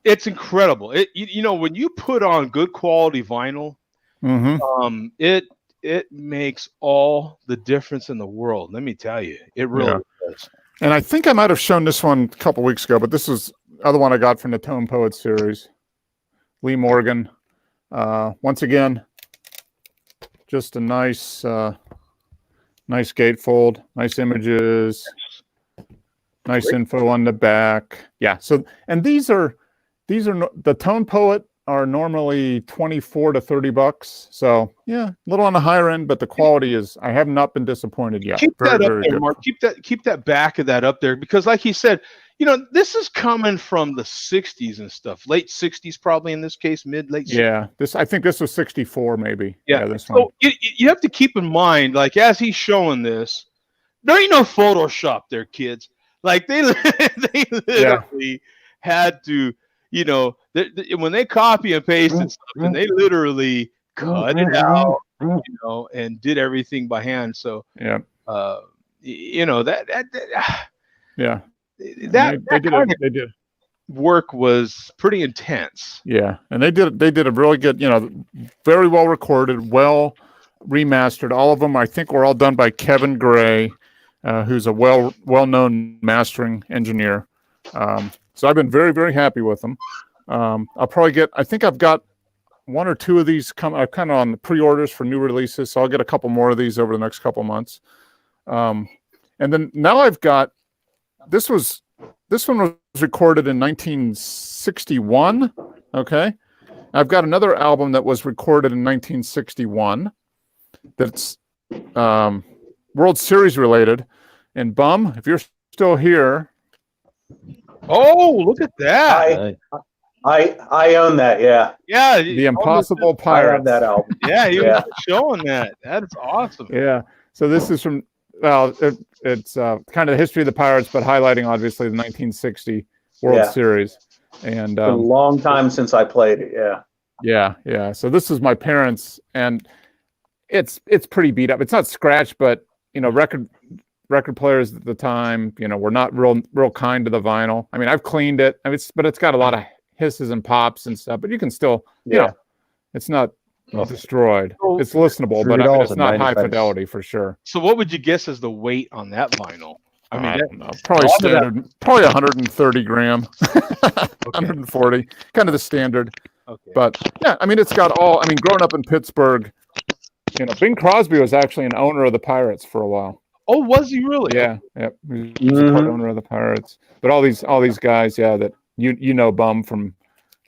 It's incredible. When you put on good quality vinyl, it makes all the difference in the world. Let me tell you, it really does. And I think I might have shown this one a couple weeks ago, but this is the other one I got from the Tone Poet series. Lee Morgan, Once again, just a nice nice gatefold, nice images, nice info on the back. Yeah. So, and these are the Tone Poet are normally 24 to 30 bucks. So yeah, a little on the higher end, but the quality is, I have not been disappointed yet. Keep Very, that up very there, good. Mark. Keep that back of that up there, because like he said, this is coming from the 60s and stuff, late 60s probably in this case, late 60s. Yeah, I think this was 64 maybe. Yeah, this one. so you have to keep in mind, like as he's showing this, there ain't no Photoshop there, kids. Like they literally had to, when they copy and pasted something, they literally cut it out, and did everything by hand. So yeah, yeah, they did work was pretty intense. Yeah, and they did a really good, very well recorded, well remastered. All of them, I think, were all done by Kevin Gray, who's a well-known mastering engineer. So I've been very, very happy with them. I'll probably I think I've got one or two of these I'm kind of on pre-orders for new releases, so I'll get a couple more of these over the next couple months. And then now I've got this one was recorded in 1961. Okay, I've got another album that was recorded in 1961 that's World Series related. And Bum, if you're still here, oh, look at that! I own that. Yeah, yeah, the Impossible I Pirates. have that album. Yeah, he was showing that. That is awesome. Yeah. So this is from, it's kind of the history of the Pirates, but highlighting obviously the 1960 World Series. And it's been a long time since I played it. Yeah. Yeah. So this is my parents, and it's pretty beat up. It's not scratched, but record players at the time, were not real kind to the vinyl. I mean, I've cleaned it. But it's got a lot of hisses and pops and stuff. But you can still, it's not destroyed. It's listenable, but it's not high fidelity for sure. So what would you guess is the weight on that vinyl? I mean, I don't know. Probably standard. Probably 130 gram, 140, kind of the standard. Okay. But yeah, I mean, it's got all. I mean, growing up in Pittsburgh, Bing Crosby was actually an owner of the Pirates for a while. Oh, was he really? Yeah, yeah. He was a part owner of the Pirates. But all these guys, that Bum from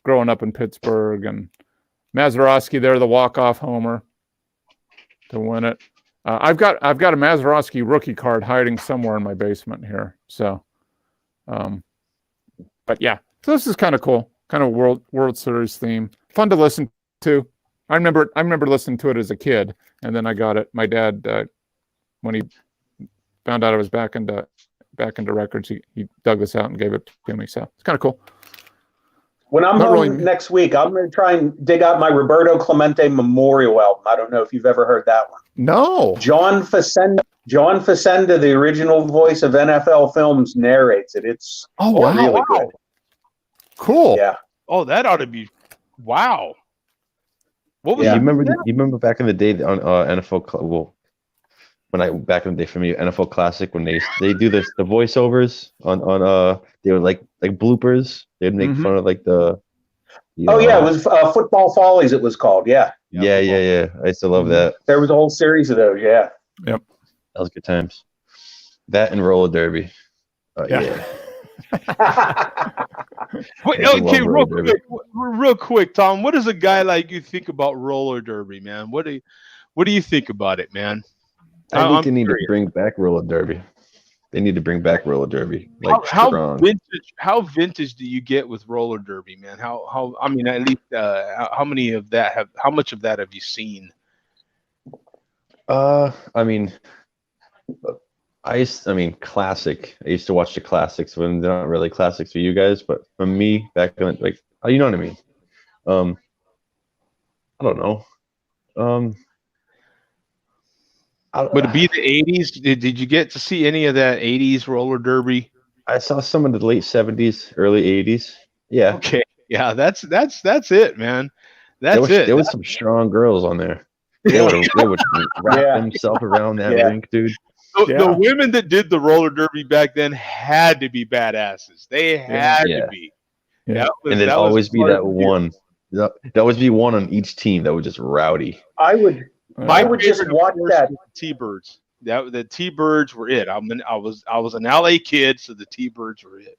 growing up in Pittsburgh, and Mazeroski there, the walk-off homer to win it. I've got a Mazeroski rookie card hiding somewhere in my basement here. So, but yeah, so this is kind of cool, kind of World Series theme, fun to listen to. I remember listening to it as a kid, and then I got it. My dad, when he found out I was back into records, he dug this out and gave it to me. So it's kind of cool. When I'm home next week, I'm going to try and dig out my Roberto Clemente Memorial album. I don't know if you've ever heard that one. No. John Facenda, the original voice of NFL Films, narrates it. It's really good. Cool. Yeah. Oh, that ought to be wow. What was you remember back in the day on NFL? Back in the day for me, NFL Classic, when they do the voiceovers on they were like bloopers. They'd make fun of like the. It was Football Follies. It was called. Yeah. Yeah. I used to love that. There was a whole series of those. Yeah. Yep. That was good times. That and roller derby. Yeah. Wait, okay, real quick, Tom. What does a guy like you think about roller derby, man? What do you think about it, man? I think they need to bring back roller derby. They need to bring back roller derby. Like how vintage do you get with roller derby, man? How I mean, at least how much of that have you seen? I mean, classic. I used to watch the classics when they're not really classics for you guys, but for me back then, like, you know what I mean? I don't know. Would it be the 80s? Did you get to see any of that 80s roller derby? I saw some of the late 70s, early 80s. Yeah. Okay. Yeah, that's it, man. There was some strong girls on there. They would wrap themselves around that rink, dude. The women that did the roller derby back then had to be badasses. They had to be. Yeah. And there'd always be that one That would be one on each team that was just rowdy. I would just favorite, of watch course, that. was the T-Birds. The T-Birds were it. I was an LA kid, so the T-Birds were it.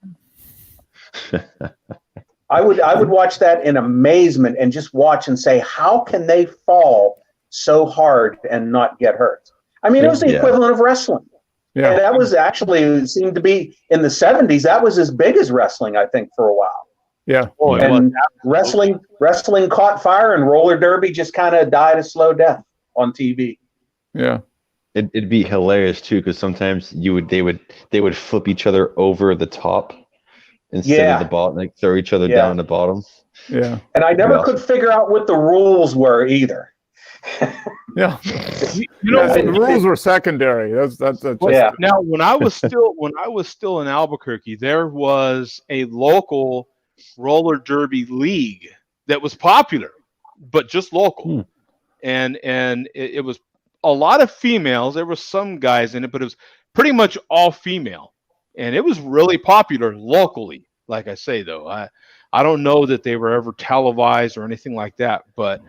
I would watch that in amazement and just watch and say, how can they fall so hard and not get hurt? I mean, it was the equivalent of wrestling. Yeah. And that was actually, it seemed to be in the 70s, that was as big as wrestling, I think, for a while. Yeah. Oh, it And was. wrestling caught fire, and roller derby just kind of died a slow death on TV. Yeah. It'd be hilarious too, because sometimes they would flip each other over the top instead of the bottom, like throw each other down in the bottom. Yeah. And I never could figure out what the rules were either. Yeah. You know, The rules were secondary. That's just, Yeah. Now, when I was still in Albuquerque, there was a local roller derby league that was popular, but just local. And it was a lot of females. There were some guys in it, but it was pretty much all female, and it was really popular locally. Like I say, though, I don't know that they were ever televised or anything like that, but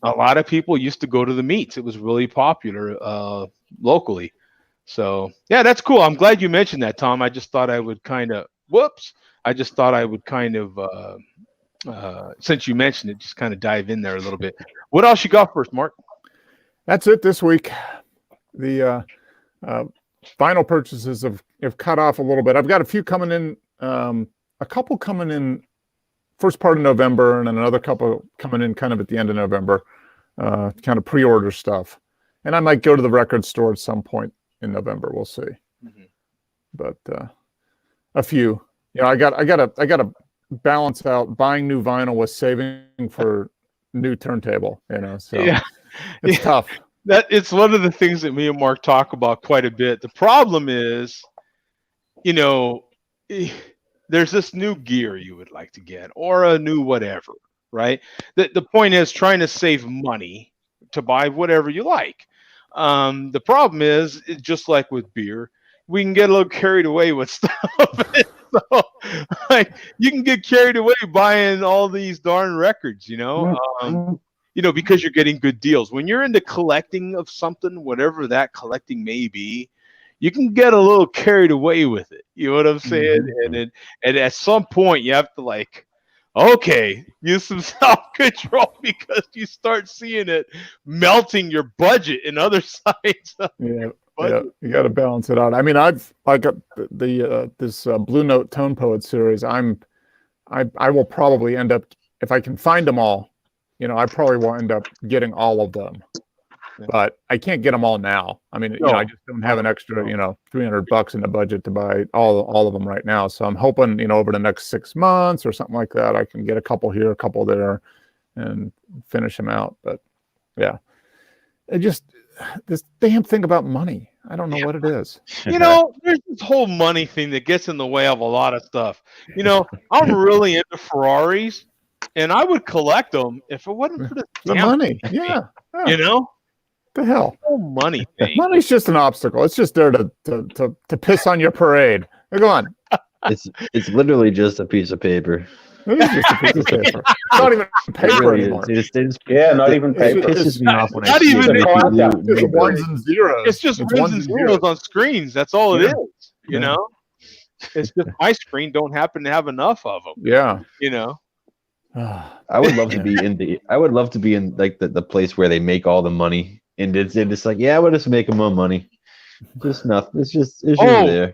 a lot of people used to go to the meets. It was really popular locally. So yeah, that's cool. I'm glad you mentioned that, Tom. I just thought I would kind of since you mentioned it, just kind of dive in there a little bit. What else you got first, Mark? That's it this week. The final purchases have cut off a little bit. I've got a few coming in, a couple coming in first part of November, and then another couple coming in kind of at the end of November, kind of pre-order stuff. And I might go to the record store at some point in November. We'll see. Mm-hmm. But a few. I gotta balance out buying new vinyl with saving for new turntable. So Yeah. it's tough. It's one of the things that me and Mark talk about quite a bit. The problem is, there's this new gear you would like to get, or a new whatever, right? The point is trying to save money to buy whatever you like. The problem is, just like with beer, we can get a little carried away with stuff. So, like, you can get carried away buying all these darn records, because you're getting good deals. When you're into collecting of something, whatever that collecting may be, you can get a little carried away with it. You know what I'm saying? Mm-hmm. And at some point you have to use some self-control, because you start seeing it melting your budget in other sides. Yeah, you got to balance it out. I mean, I got this Blue Note Tone Poet series. I will probably end up, if I can find them all, I probably will end up getting all of them. But I can't get them all now. I mean, I just don't have an extra, $300 in the budget to buy all of them right now. So I'm hoping, over the next 6 months or something like that, I can get a couple here, a couple there, and finish them out. But yeah, this damn thing about money. I don't know what it is. There's this whole money thing that gets in the way of a lot of stuff. I'm really into Ferraris, and I would collect them if it wasn't for the money. Yeah. The hell? The whole money thing. Money's just an obstacle. It's just there to piss on your parade. Go on. It's literally just a piece of paper. It is just a piece of paper. It's not even paper anymore. Not even paper. It pisses me off when Not I see even it. It's ones and zeros. It's just ones and zeros on screens. That's all it is. It's just my screen don't happen to have enough of them. Yeah. I would love to be in like the place where they make all the money, and it's like, yeah, we'll just make more money. Just nothing. It's just there.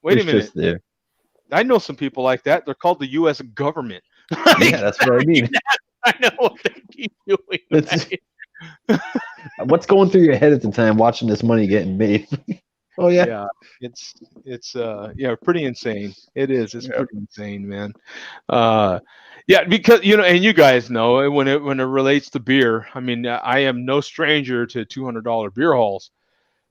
Wait a minute. Just there. I know some people like that. They're called the U.S. government. Yeah, that's what I mean. I know what they keep doing. What's going through your head at the time watching this money getting made? Oh yeah. Yeah, it's pretty insane. It is. It's pretty insane, man. Yeah, because and you guys know when it relates to beer. I mean, I am no stranger to $200 beer hauls,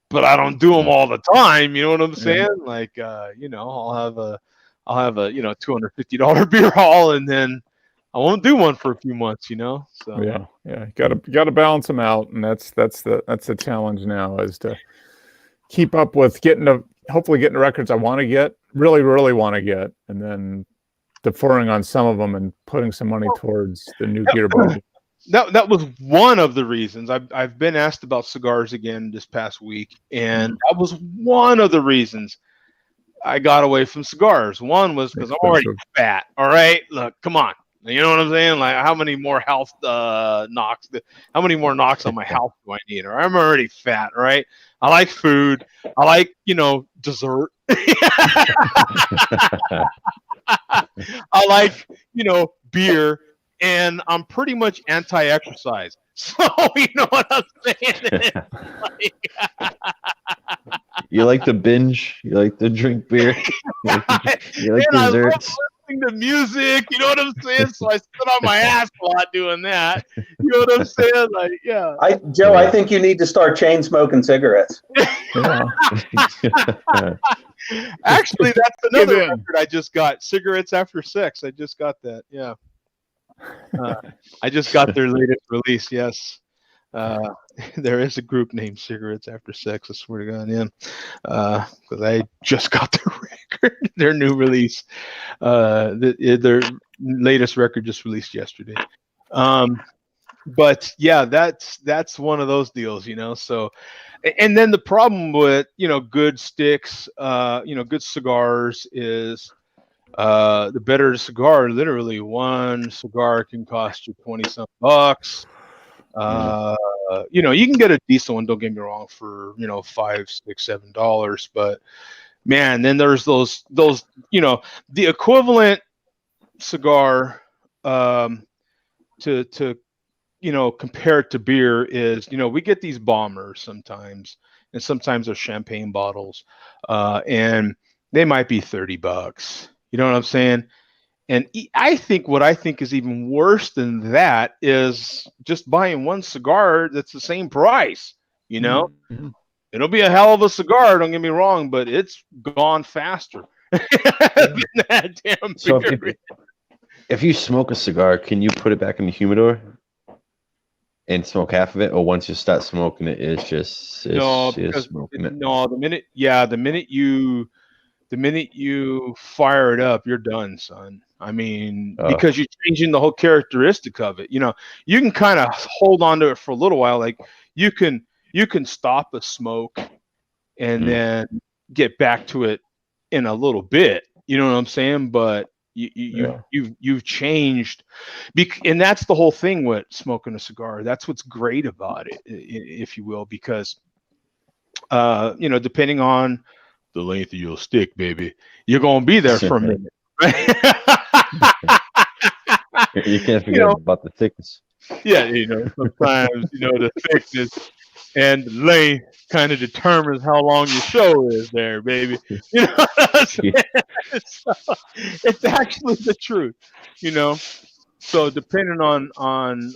but I don't do them all the time. You know what I'm saying? Like, I'll have a $250 beer haul, and then I won't do one for a few months. So yeah, got to balance them out, and that's the challenge now, is to keep up with hopefully getting the records I want to get, really want to get, and then deferring on some of them and putting some money towards the new gear budget. That was one of the reasons. I've been asked about cigars again this past week, and that was one of the reasons I got away from cigars. One was because I'm already fat. All right, look, come on. You know what I'm saying? Like, how many more health knocks? How many more knocks on my health do I need? Or I'm already fat. All right. I like food. I like dessert. I like beer, and I'm pretty much anti-exercise. So you know what I'm saying? You like to binge? You like to drink beer? You like desserts? To music, you know what I'm saying? So I sit on my ass a lot doing that. You know what I'm saying? Like, yeah. Joe, I think you need to start chain smoking cigarettes. Actually, that's another record I just got. Cigarettes After Sex. I just got that. Yeah. I just got their latest release. Yes. There is a group named Cigarettes After Sex. I swear to God, yeah. Because I just got their record, their new release. Their latest record just released yesterday. But yeah, that's one of those deals, So, and then the problem with good sticks, good cigars is the better the cigar. Literally, one cigar can cost you $20-some bucks. You can get a decent one, don't get me wrong, for $5, $6, $7, but man, then there's those the equivalent cigar to compare it to beer is we get these bombers sometimes, and sometimes they're champagne bottles, and they might be $30. You know what I'm saying? And what I think is even worse than that is just buying one cigar that's the same price. Mm-hmm. It'll be a hell of a cigar, don't get me wrong, but it's gone faster than that damn So beer. if you smoke a cigar, can you put it back in the humidor and smoke half of it, or once you start smoking it, it's smoking it? No, the minute you fire it up, you're done, son. I mean, because you're changing the whole characteristic of it. You can kind of hold on to it for a little while. Like you can stop a smoke and then get back to it in a little bit. You know what I'm saying? But you've changed, and that's the whole thing with smoking a cigar. That's what's great about it, if you will, because depending on the length of your stick, baby, you're gonna be there for a minute. You can't forget about the thickness. Yeah, sometimes the thickness and the length kind of determines how long your show is there, baby. You know what I'm saying? So, it's actually the truth, So depending on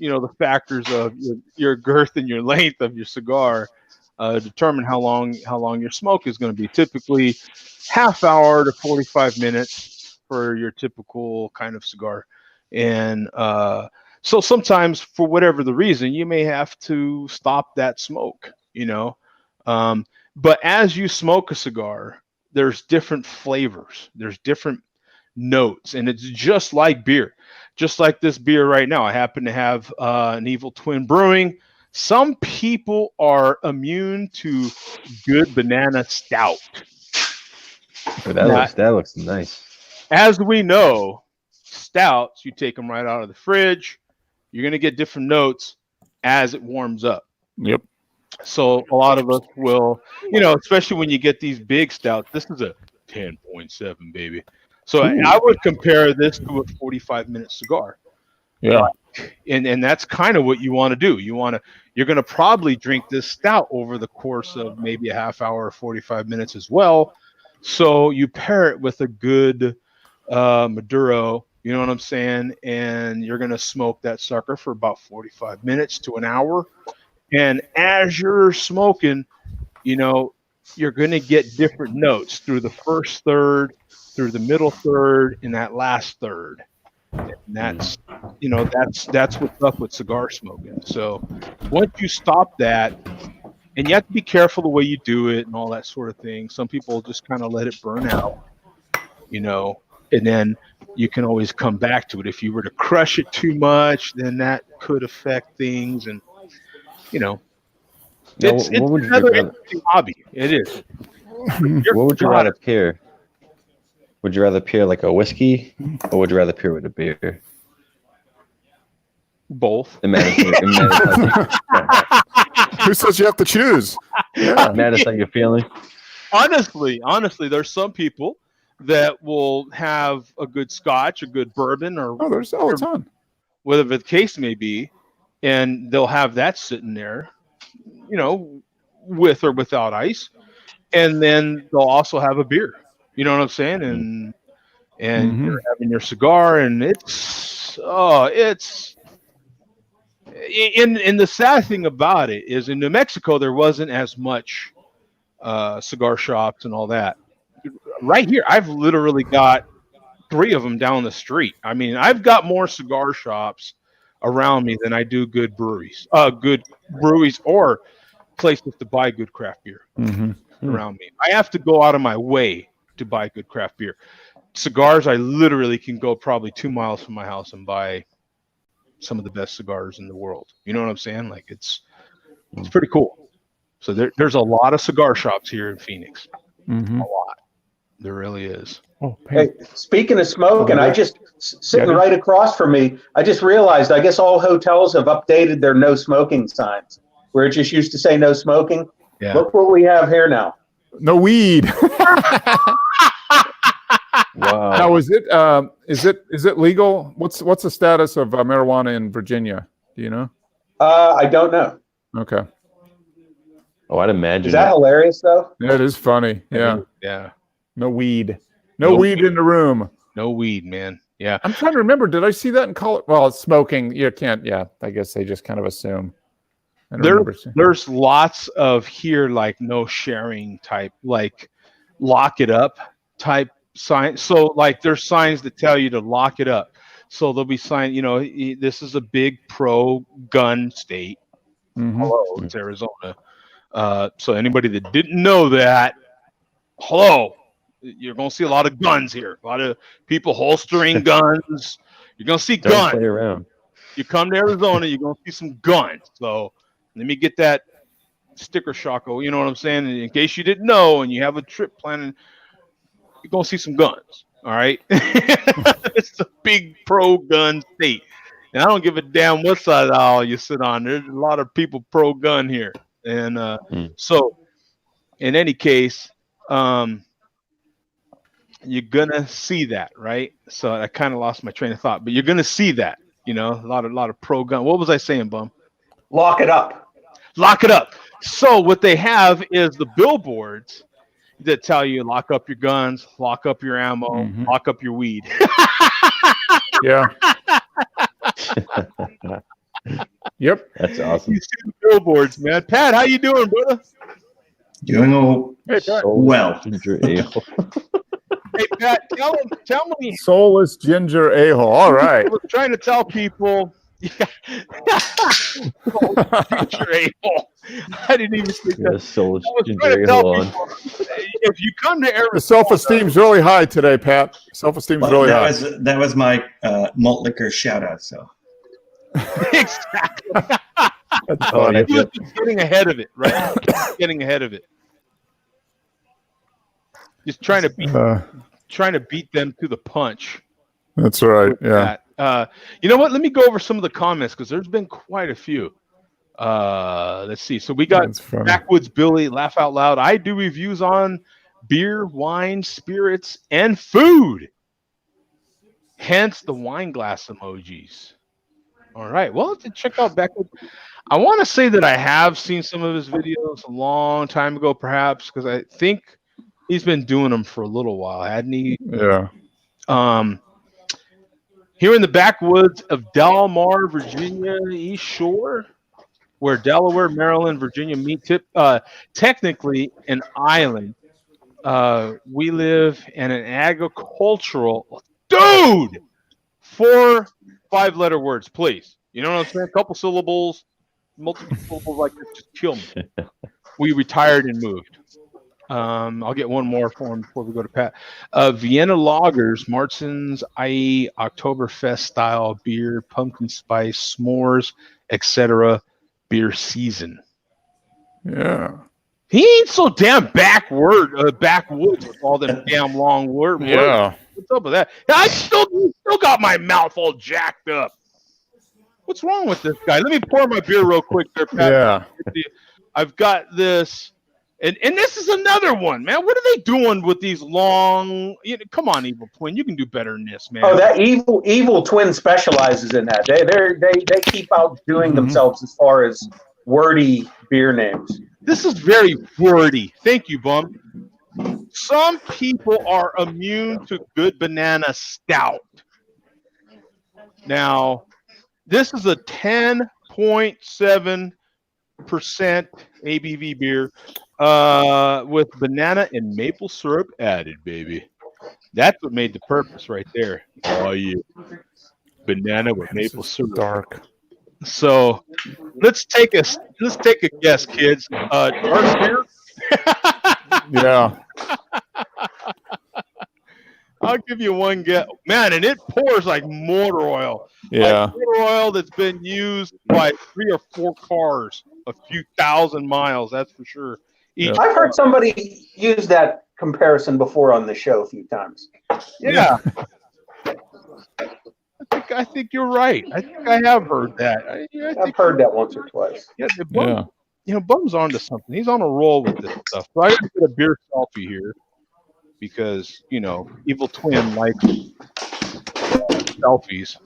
the factors of your girth and your length of your cigar, determine how long your smoke is going to be. Typically, half hour to 45 minutes for your typical kind of cigar, and so sometimes, for whatever the reason, you may have to stop that smoke. But as you smoke a cigar, there's different flavors, there's different notes, and it's just like beer, just like this beer right now. I happen to have an Evil Twin Brewing. Some people are immune to good banana stout. That looks nice. As we know, stouts, you take them right out of the fridge, you're going to get different notes as it warms up. Yep. So a lot of us will, especially when you get these big stouts. This is a 10.7, baby. So I would compare this to a 45-minute cigar. Yeah. And that's kind of what you want to do. You're going to probably drink this stout over the course of maybe a half hour or 45 minutes as well. So you pair it with a good Maduro, you know what I'm saying? And you're going to smoke that sucker for about 45 minutes to an hour. And as you're smoking, you're going to get different notes through the first third, through the middle third, and that last third. And that's what's up with cigar smoking. So once you stop that, and you have to be careful the way you do it and all that sort of thing. Some people just kind of let it burn out, and then you can always come back to it. If you were to crush it too much, then that could affect things, and you know, Now, it's what would you another rather? interesting hobby. It is. What would you rather pair? Would you rather pair like a whiskey, or would you rather pair with a beer? Both. It matters. Who says you have to choose? Yeah. It matters how you're feeling. Honestly, there's some people that will have a good scotch, a good bourbon, or Oh, there's all the time. whatever the case may be, and they'll have that sitting there, you know, with or without ice, and then they'll also have a beer. You know what I'm saying? And Mhm. you're having your cigar, and it's and the sad thing about it is in New Mexico there wasn't as much cigar shops and all that. Right here, I've literally got 3 of them down the street. I mean, I've got more cigar shops around me than I do good breweries or places to buy good craft beer around me. I have to go out of my way to buy good craft beer. Cigars, I literally can go probably 2 miles from my house and buy some of the best cigars in the world. You know what I'm saying? Like it's pretty cool. So there's a lot of cigar shops here in Phoenix. A lot. There really is. Oh, Hey, speaking of smoking, I just sitting right across from me. I just realized. I guess all hotels have updated their no smoking signs, where it just used to say no smoking. Yeah. Look what we have here now. no weed. Wow. Now, is it legal? What's the status of marijuana in Virginia? Do you know? I don't know. Okay. Oh, I'd imagine. Is that hilarious though? Yeah, it is funny. Yeah. Yeah. No weed. No No weed in the room. No weed, man. Yeah. I'm trying to remember. Did I see that in Colorado? Well, it's smoking. You can't. Yeah. I guess they just kind of assume. I don't remember seeing- There's lots of here like no sharing type, like lock it up type signs. So like there's signs that tell you to lock it up. So there'll be sign, you know, this is a big pro gun state. Hello, it's Arizona. So anybody that didn't know that, hello, you're going to see a lot of guns here. A lot of people holstering guns. You're going to see Don't guns. play around. You come to Arizona, you're going to see some guns. So let me get that sticker shock. You know what I'm saying? In case you didn't know and you have a trip planning, you're going to see some guns. All right. It's a big pro gun state. And I don't give a damn what side of the aisle you sit on. There's a lot of people pro gun here. And so in any case, you're going to see that, right? So I kind of lost my train of thought, but you're going to see that, you know, a lot of pro gun. What was I saying, Bum? Lock it up. Lock it up. So what they have is the billboards that tell you lock up your guns, lock up your ammo, lock up your weed. Yeah. Yep. That's awesome. You see the billboards, man. Pat, how you doing, brother? Doing all well. Ginger ale. Hey, Pat, tell me. Soulless ginger a-hole. All right. I was trying to tell people. Ginger ale. I didn't even think Yeah, that. soul I was ginger trying to ale tell on. people, if you come to Arizona, The self-esteem's really high today, Pat. Self-esteem's Well, really high. that was my malt liquor shout out. So exactly. That's Oh, funny. that's it. Just getting ahead of it, right? Getting ahead of it. Just trying to beat them to the punch. That's right. Yeah. You know what? Let me go over some of the comments because there's been quite a few. Let's see. So we got That's funny. Backwoods Billy, Laugh Out Loud. I do reviews on beer, wine, spirits, and food. Hence the wine glass emojis. All right. Well, to check out Backwoods. I want to say that I have seen some of his videos a long time ago, perhaps, because I think he's been doing them for a little while, hadn't he? Yeah. Here in the backwoods of Delmar, Virginia, East Shore, where Delaware, Maryland, Virginia meet, technically an island. We live in an agricultural, dude. 4 5-letter words, please. You know what I'm saying? A couple syllables, multiple syllables like this just kill me. We retired and moved. I'll get one more for him before we go to Pat. Vienna Lagers, Martin's IE Oktoberfest style beer, pumpkin spice, s'mores, etc. beer season. Yeah. He ain't so damn backwoods with all them damn long words. Yeah. What's up with that? I still got my mouth all jacked up. What's wrong with this guy? Let me pour my beer real quick there, Pat. Yeah. I've got this. And this is another one, man. What are they doing with these long? Come on, Evil Twin, you can do better than this, man. Oh, that evil twin specializes in that. They keep outdoing themselves as far as wordy beer names. This is very wordy. Thank you, Bum. Some people are immune to good banana stout. Now, this is a 10.7% ABV beer with banana and maple syrup added, baby. That's what made the purpose right there. Oh, yeah. Banana with maple syrup. Dark. So let's take a guess, kids. Dark beer? Yeah. I'll give you one guess. Man, and it pours like motor oil. Yeah. Like motor oil that's been used by 3 or 4 cars a few thousand miles, that's for sure. I've heard somebody use that comparison before on the show a few times. Yeah. I think you're right. I think I have heard that. I've heard that once or twice. Yeah, Bum's onto something. He's on a roll with this stuff. So I got to get a beer selfie here because, Evil Twin likes selfies.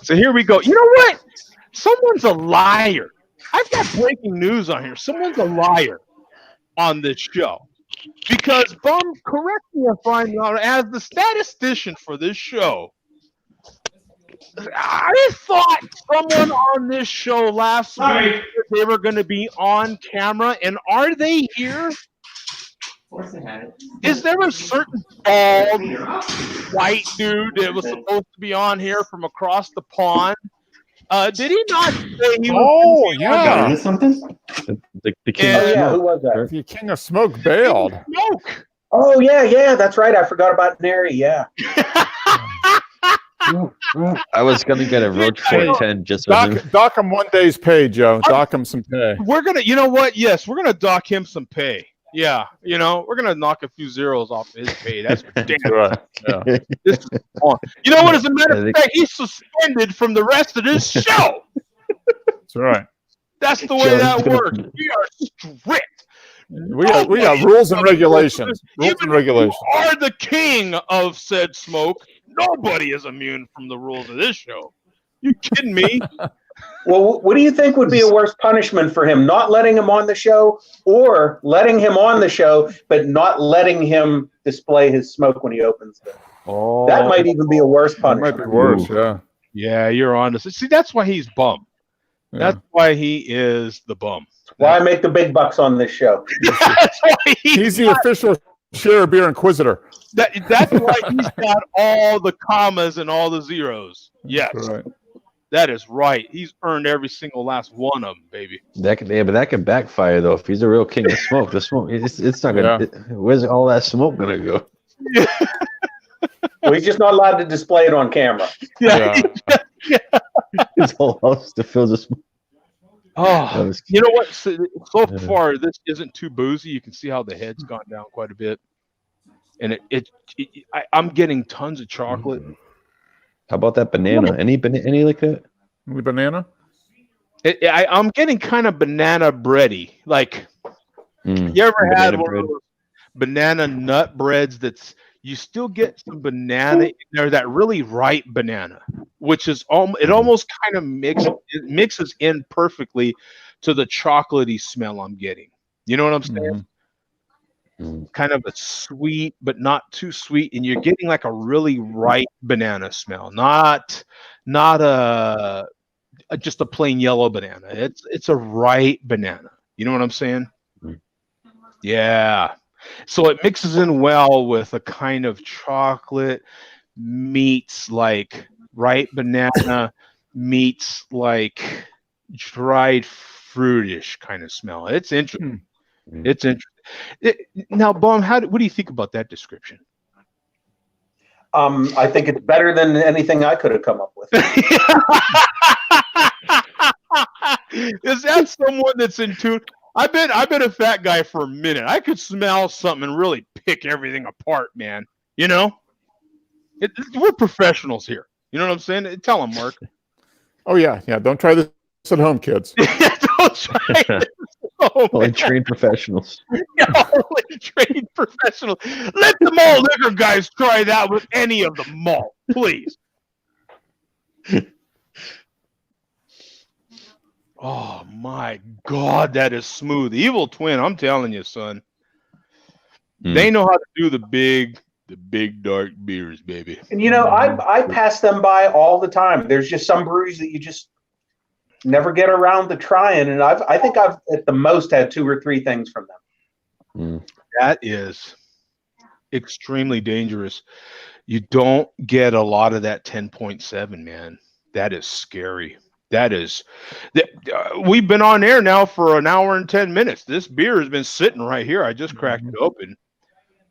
So here we go. You know what? Someone's a liar. I've got breaking news on here. Someone's a liar on this show. Because, Bum, correct me if I'm wrong, as the statistician for this show, I thought someone on this show last week they were going to be on camera, and are they here? Of course they had it. Is there a certain bald white dude that was supposed to be on here from across the pond? Did he not say he was? Oh, yeah. Something? The king of Yeah, who smoke. was that? The King of Smoke bailed. Smoke. Oh, yeah, that's right. I forgot about Neri, yeah. I was gonna get a Rochefort 10 just for him. Dock him one day's pay, Joe. Dock him some pay. We're gonna, you know what? Yes, we're gonna dock him some pay. Yeah, we're gonna knock a few zeros off his pay. That's for damn Right. Yeah. This is on. You know what? As a matter of fact, he's suspended from the rest of this show. That's right. That's the way that works. We are strict. We got rules and regulations. Rules and regulations. You are the king of said smoke. Nobody is immune from the rules of this show. You kidding me? Well, what do you think would be a worse punishment for him? Not letting him on the show, or letting him on the show, but not letting him display his smoke when he opens it? Oh, That might even be a worse That punishment. might be worse, yeah. Yeah, you're on this. See, that's why he's bum. Yeah. That's why he is the bum. Why I make the big bucks on this show? That's why He's the official Share Beer Inquisitor. That's why he's got all the commas and all the zeros. Yes, Right. that is right. He's earned every single last one of them, baby. But that could backfire though. If he's a real king of smoke, the smoke it's not gonna. Where's all that smoke gonna go? Well, he's just not allowed to display it on camera. Yeah. His whole house to fill the smoke. Oh, you know what? So far, this isn't too boozy. You can see how the head's gone down quite a bit, and I'm getting tons of chocolate. How about that banana? Any like that? Any banana? I'm getting kind of banana bready. Like, you ever had one of those banana nut breads that's you still get some banana in there, that really ripe banana, which is it almost kind of mixes in perfectly to the chocolatey smell I'm getting. You know what I'm saying? Kind of a sweet, but not too sweet, and you're getting like a really ripe banana smell, not just a plain yellow banana. It's a ripe banana. You know what I'm saying? Yeah. So it mixes in well with a kind of chocolate meets like ripe banana meets like dried fruitish kind of smell. It's interesting. It's interesting. Now, Bum, what do you think about that description? I think it's better than anything I could have come up with. Is that someone that's in tune? I've been a fat guy for a minute. I could smell something and really pick everything apart, man. You know, we're professionals here. You know what I'm saying? Tell them, Mark. Oh yeah. Don't try this at home, kids. Don't try this. Only trained professionals. Only trained professionals. Let the malt liquor guys try that with any of the malt, please. Oh my God, that is smooth. Evil Twin, I'm telling you, son. They know how to do the big dark beers, baby. And I pass them by all the time. There's just some breweries that you just never get around to trying, and I think I've at the most had 2 or 3 things from them. That is extremely dangerous. You don't get a lot of that 10.7, man. That is scary. We've been on air now for an hour and 10 minutes. This beer has been sitting right here. I just cracked it open.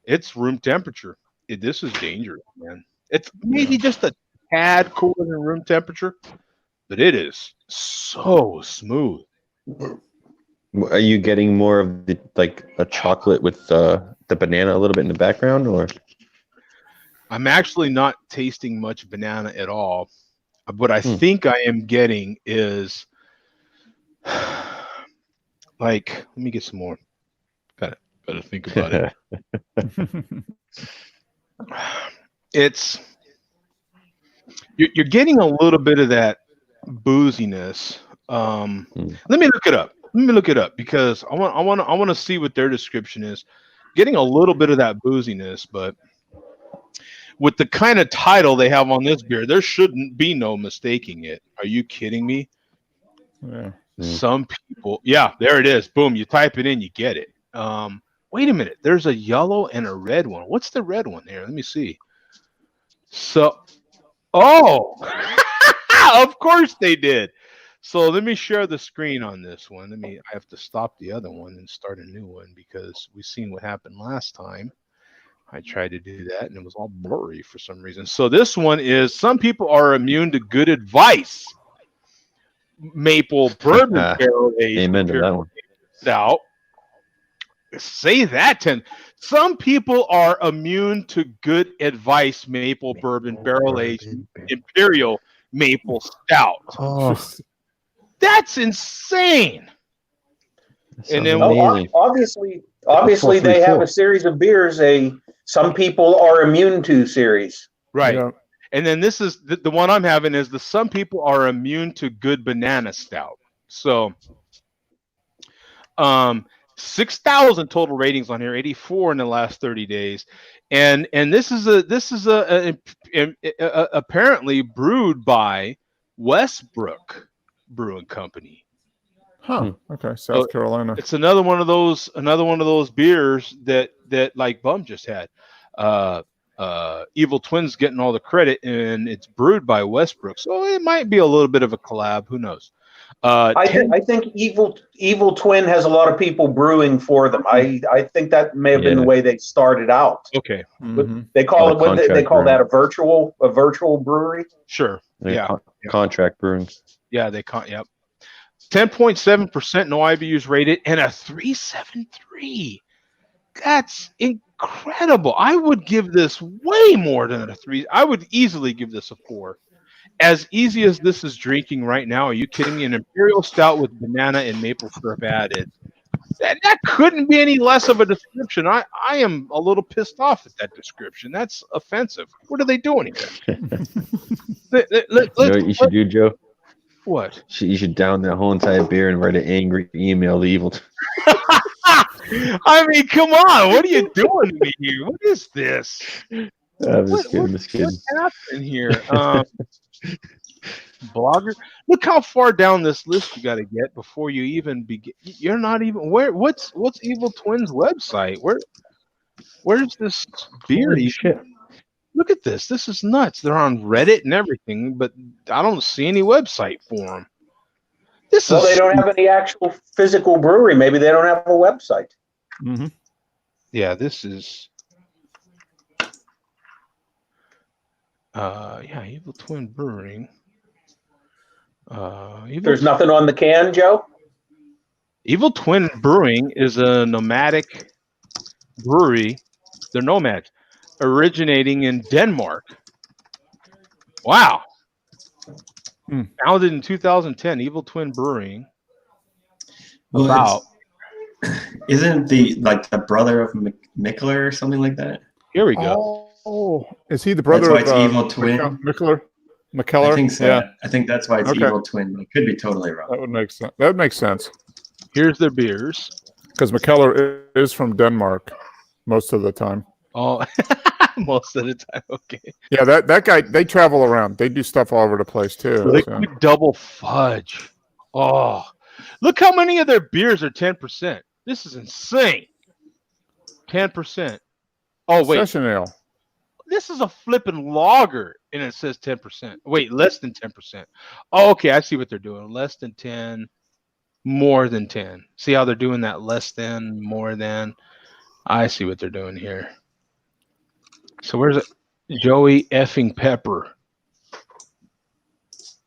It's room temperature. This is dangerous, man. It's maybe just a tad cooler than room temperature, but it is so smooth. Are you getting more of the a chocolate with the banana a little bit in the background, or? I'm actually not tasting much banana at all. What I think I am getting is let me get some more. Gotta think about it. You're getting a little bit of that booziness. Let me look it up because I want to see what their description is. Getting a little bit of that booziness, but with the kind of title they have on this beer, there shouldn't be no mistaking it. Are you kidding me? Yeah. Some people, there it is. Boom, you type it in, you get it. Wait a minute. There's a yellow and a red one. What's the red one there? Let me see. So, of course they did. So let me share the screen on this one. I have to stop the other one and start a new one because we've seen what happened last time. I tried to do that and it was all blurry for some reason. So this one is some people are immune to good advice. Maple bourbon barrel aged. Amen to that one. Stout. Say that, Tim. Some people are immune to good advice. Maple bourbon barrel aged imperial maple stout. Oh, that's insane. And then obviously they have a series of beers. Some people are immune to series. Right. Yeah. And then this is the one I'm having is some people are immune to good banana stout. So 6,000 total ratings on here, 84 in the last 30 days. And this is apparently brewed by Westbrook Brewing Company. Huh. Okay. South Carolina. It's another one of those beers that like Bum just had. Evil Twin's getting all the credit, and it's brewed by Westbrook, so it might be a little bit of a collab. Who knows? I think Evil Twin has a lot of people brewing for them. I think that may have been the way they started out. Okay. They call that a virtual brewery. Sure. Contract brewing. Yeah, they can't. Yep. 10.7% no IBUs rated and a 3.73. That's incredible. I would give this way more than a 3. I would easily give this a 4. As easy as this is drinking right now, are you kidding me? An imperial stout with banana and maple syrup added. That couldn't be any less of a description. I am a little pissed off at that description. That's offensive. What are they doing here? You know what you should do, Joe? What? You should down that whole entire beer and write an angry email to Evil. I mean, come on. What are you doing to me here? What is this? I'm just kidding. What's happening here? Blogger. Look how far down this list you got to get before you even begin. You're not even what's Evil Twin's website? Where's this beer? Look at this. This is nuts. They're on Reddit and everything, but I don't see any website for them. They don't have any actual physical brewery. Maybe they don't have a website. Mm-hmm. Yeah, this is. Yeah, Evil Twin Brewing. There's nothing on the can, Joe? Evil Twin Brewing is a nomadic brewery. They're nomads, originating in Denmark. Wow. Founded in 2010, Evil Twin Brewing. Well, isn't the brother of Mickler or something like that? Here we go. Oh, is he the brother That's why of it's Evil Twin? McKellar? I think so. Yeah. I think that's why it's Okay. Evil Twin, but I could be totally wrong. That would make sense. That makes sense. Here's their beers. Because McKellar is from Denmark most of the time. Oh, most of the time. Okay. Yeah, that guy, they travel around. They do stuff all over the place too. Liquid double fudge. Oh, look how many of their beers are 10%. This is insane. 10%. Oh, wait. Session ale. This is a flipping lager, and it says 10%. Wait, less than 10%. Oh, okay, I see what they're doing. Less than 10, more than 10. See how they're doing that? Less than, more than. I see what they're doing here. So where's it? Joey effing Pepper.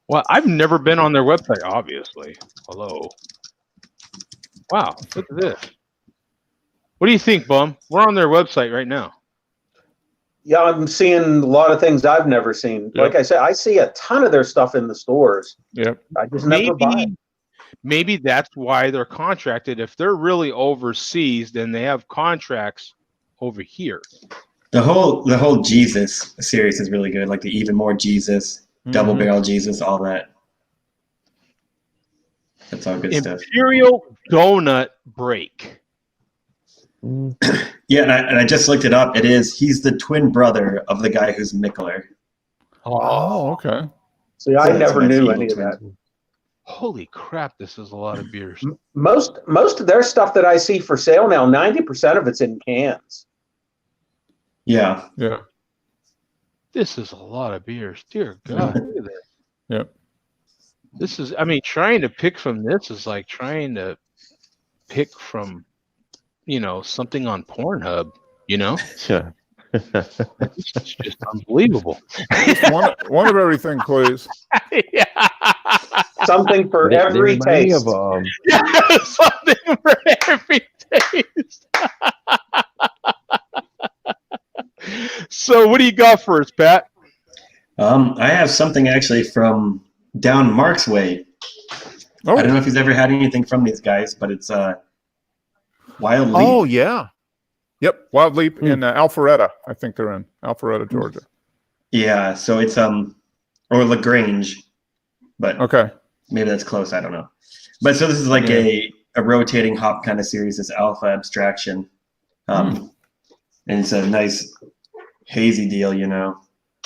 Well, I've never been on their website, obviously. Hello. Wow, look at this. What do you think, Bum? We're on their website right now. Yeah, I'm seeing a lot of things I've never seen. Yep. Like I said, I see a ton of their stuff in the stores. Yep. I just never buy it. Maybe that's why they're contracted. If they're really overseas, then they have contracts over here. The whole Jesus series is really good. Like the Even More Jesus, Double Barrel Jesus, all that. That's all good stuff. Imperial Donut Break. Yeah, and I just looked it up. He's the twin brother of the guy who's Mickler. Oh, okay. See, I never knew any of that. Holy crap, this is a lot of beers. Most of their stuff that I see for sale now, 90% of it's in cans. Yeah. Yeah. This is a lot of beers. Dear God, look at this. Yep. This is, I mean, trying to pick from this is like trying to pick from, something on Pornhub, Yeah. It's just unbelievable. One of everything, please. Yeah. Something for They every remind me taste. of, Yeah, something for every taste. So what do you got for us, Pat? I have something actually from down Mark's way. Oh. I don't know if he's ever had anything from these guys, but it's Wild Leap. Oh, yeah. Yep. Wild Leap in Alpharetta. I think they're in Alpharetta, Georgia. Yeah, so it's or LaGrange, but Okay. maybe that's close. I don't know. But so this is like a rotating hop kind of series. This Alpha Abstraction, and it's a nice hazy deal.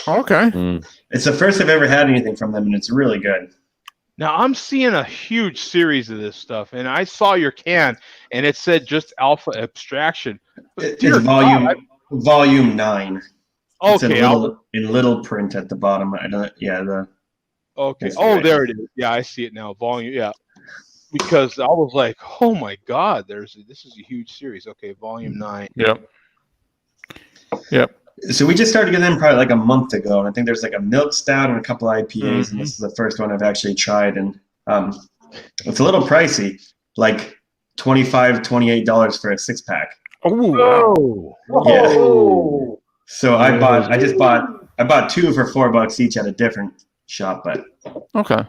Okay. It's the first I've ever had anything from them, and it's really good. Now I'm seeing a huge series of this stuff, and I saw your can, and it said just Alpha Abstraction. It's volume 9. It's Okay, in little print at the bottom. I don't. Yeah. Okay. Oh, there it is. Yeah, I see it now. Volume. Yeah. Because I was like, oh my God, this is a huge series. Okay, volume 9. Yep. Yep. So we just started getting them probably like a month ago, and I think there's like a milk stout and a couple IPAs, and this is the first one I've actually tried, and it's a little pricey, like $25, $28 for a 6-pack. Oh. Yeah. Oh. So I bought 2 for $4 each at a different shop, but Okay.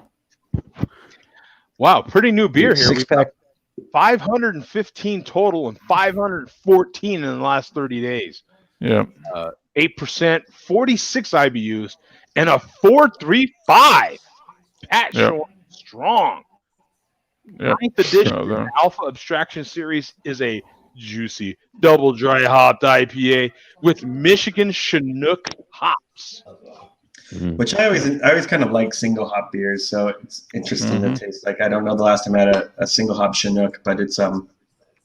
Wow, pretty new beer here. We've got 6-pack. 515 total and 514 in the last 30 days. Yeah. 8%, 46 IBUs, and a 4.35. Pat showing strong. Yep. 9th edition So there. Alpha Abstraction Series is a juicy double dry hopped IPA with Michigan Chinook hops. which I always kind of like single hop beers, so it's interesting to taste. Like I don't know the last time I had a single hop Chinook, but it's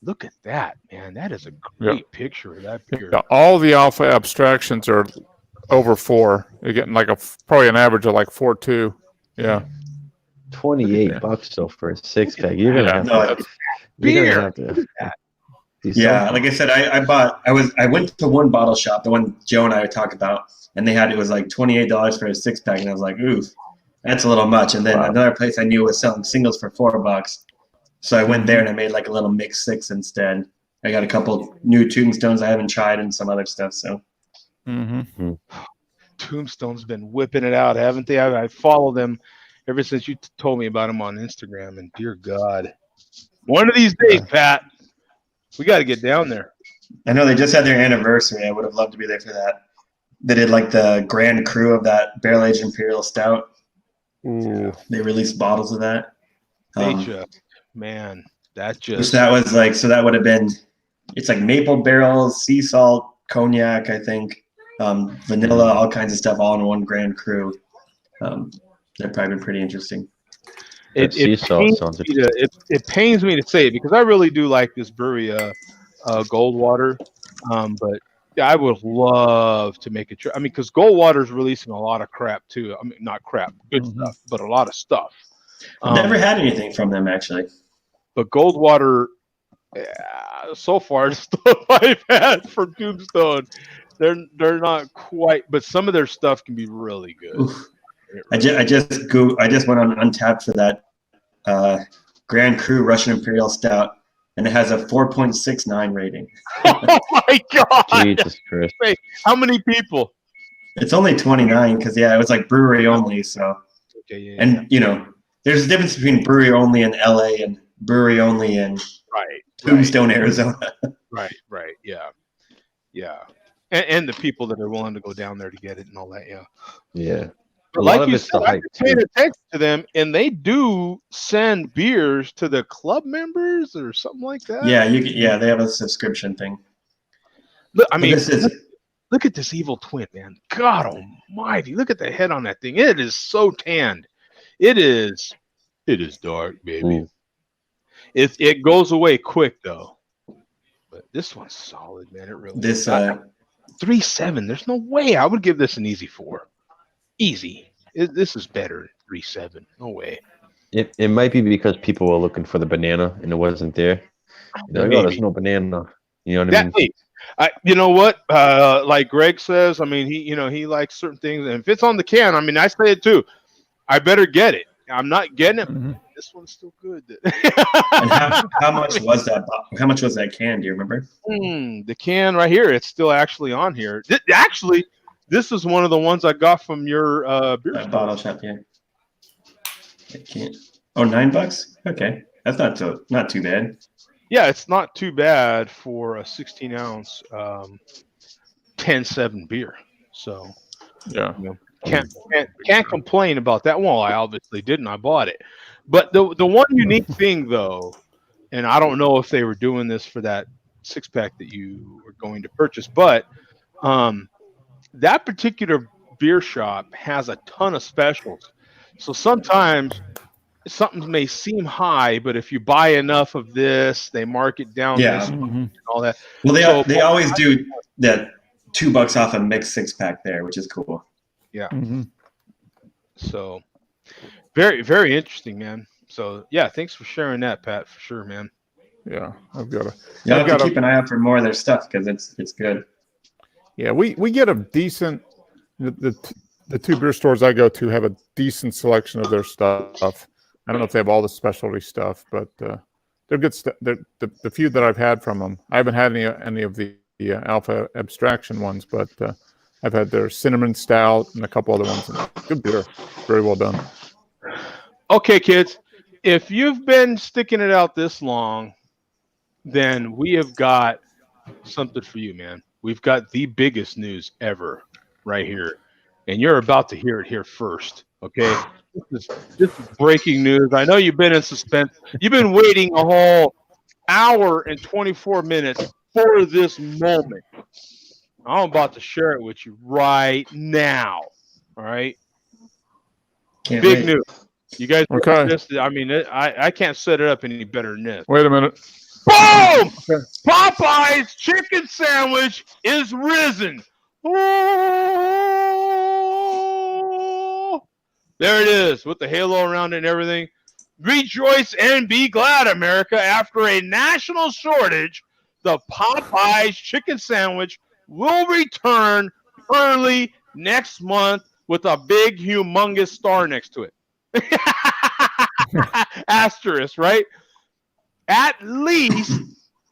Look at that, man. That is a great picture of that beer. Yeah, all the Alpha Abstractions are over 4. You're getting like probably an average of like 4.2. Yeah. $28 though for a 6-pack. You're gonna have to. Beer. You're gonna have to. Yeah, like I said, I went to one bottle shop, the one Joe and I talked about, and it was like $28 for a 6-pack, and I was like, oof, that's a little much. And then another place I knew was selling singles for $4. So I went there and I made like a little mix 6 instead. I got a couple new Tombstones I haven't tried and some other stuff. So Tombstone's been whipping it out, haven't they? I follow them ever since you told me about them on Instagram, and dear God, one of these days, Pat, we got to get down there. I know they just had their anniversary. I would have loved to be there for that. They did like the Grand Cru of that barrel aged Imperial Stout. Ooh. They released bottles of that. Which that was like, so that would have been, it's like maple barrels, sea salt, cognac, I think, vanilla, all kinds of stuff, all in one Grand Cru. They've probably been pretty interesting. It pains me to say it because I really do like this brewery, Goldwater, but yeah, I would love to make a trip. I mean, because Goldwater's releasing a lot of crap too. I mean, not crap, good stuff, but a lot of stuff. I've never had anything from them actually. But Goldwater, so far, the stuff I've had from Tombstone, they're not quite. But some of their stuff can be really good. I just went on Untappd for that Grand Cru Russian Imperial Stout, and it has a 4.69 rating. Oh my God! Jesus Christ! Wait, how many people? It's only 29 because it was like brewery only. So, you know, there's a difference between brewery only in LA and brewery only in Tombstone, Arizona. Right, yeah. And the people that are willing to go down there to get it and all that, yeah. But like you said, I paid attention to them, and they do send beers to the club members or something like that. Yeah, they have a subscription thing. Look, I mean, look at this evil twin, man. God Almighty! Look at the head on that thing. It is so tanned. It is dark, baby. Ooh. It goes away quick though. But this one's solid, man. It really is. 3.7. There's no way I would give this an easy 4. Easy. This is better than 3.7. No way. It might be because people were looking for the banana and it wasn't there. There's no banana. You know what I mean? You know what? Like Greg says, I mean, he likes certain things, and if it's on the can, I mean, I say it too. I better get it. I'm not getting it. Mm-hmm. This one's still good. And how much was that? How much was that can? Do you remember? The can right here. It's still actually on here. Actually, this is one of the ones I got from your beer bottle shop. Yeah. I can't. Oh, $9. Okay, that's not too bad. Yeah, it's not too bad for a 16-ounce 10.7 beer. So yeah. Can't complain about that. Well, I obviously didn't. I bought it. But the one unique thing, though, and I don't know if they were doing this for that 6-pack that you were going to purchase, but that particular beer shop has a ton of specials. So sometimes something may seem high, but if you buy enough of this, they mark it down. Yeah. And all that. Well, they always do that $2 off a mixed 6-pack there, which is cool. Yeah. Mm-hmm. So very, very interesting, man. So yeah, thanks for sharing that, Pat, for sure, man. Yeah, I've got to. You have to keep an eye out for more of their stuff because it's good. Yeah, we get a decent. The 2 beer stores I go to have a decent selection of their stuff. I don't know if they have all the specialty stuff, but they're good stuff. The few that I've had from them, I haven't had any of the Alpha Abstraction ones, but I've had their cinnamon stout and a couple other ones. Good beer, very well done. Okay, kids, if you've been sticking it out this long, then we have got something for you, man. We've got the biggest news ever right here, and you're about to hear it here first, okay? This is breaking news. I know you've been in suspense. You've been waiting a whole hour and 24 minutes for this moment. I'm about to share it with you right now, all right? Big news. You guys okay? This, I mean, I can't set it up any better than this. Wait a minute. Boom! Popeye's chicken sandwich is risen. Oh! There it is with the halo around it and everything. Rejoice and be glad, America. After a national shortage, the Popeyes chicken sandwich will return early next month with a big, humongous star next to it. Asterisk, right? At least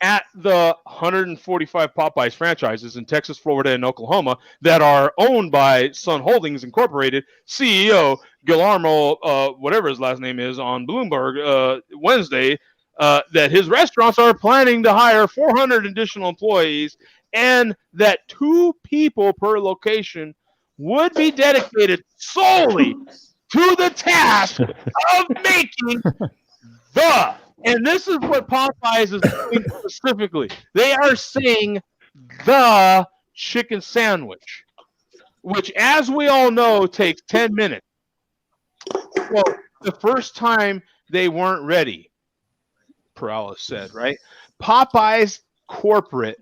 at the 145 Popeyes franchises in Texas, Florida, and Oklahoma that are owned by Sun Holdings Incorporated, CEO Guillermo, whatever his last name is, on Bloomberg Wednesday, that his restaurants are planning to hire 400 additional employees and that 2 people per location would be dedicated solely to the task of making the, and this is what Popeyes is doing specifically. They are saying the chicken sandwich, which, as we all know, takes 10 minutes. Well, the first time they weren't ready, Perales said, right? Popeyes corporate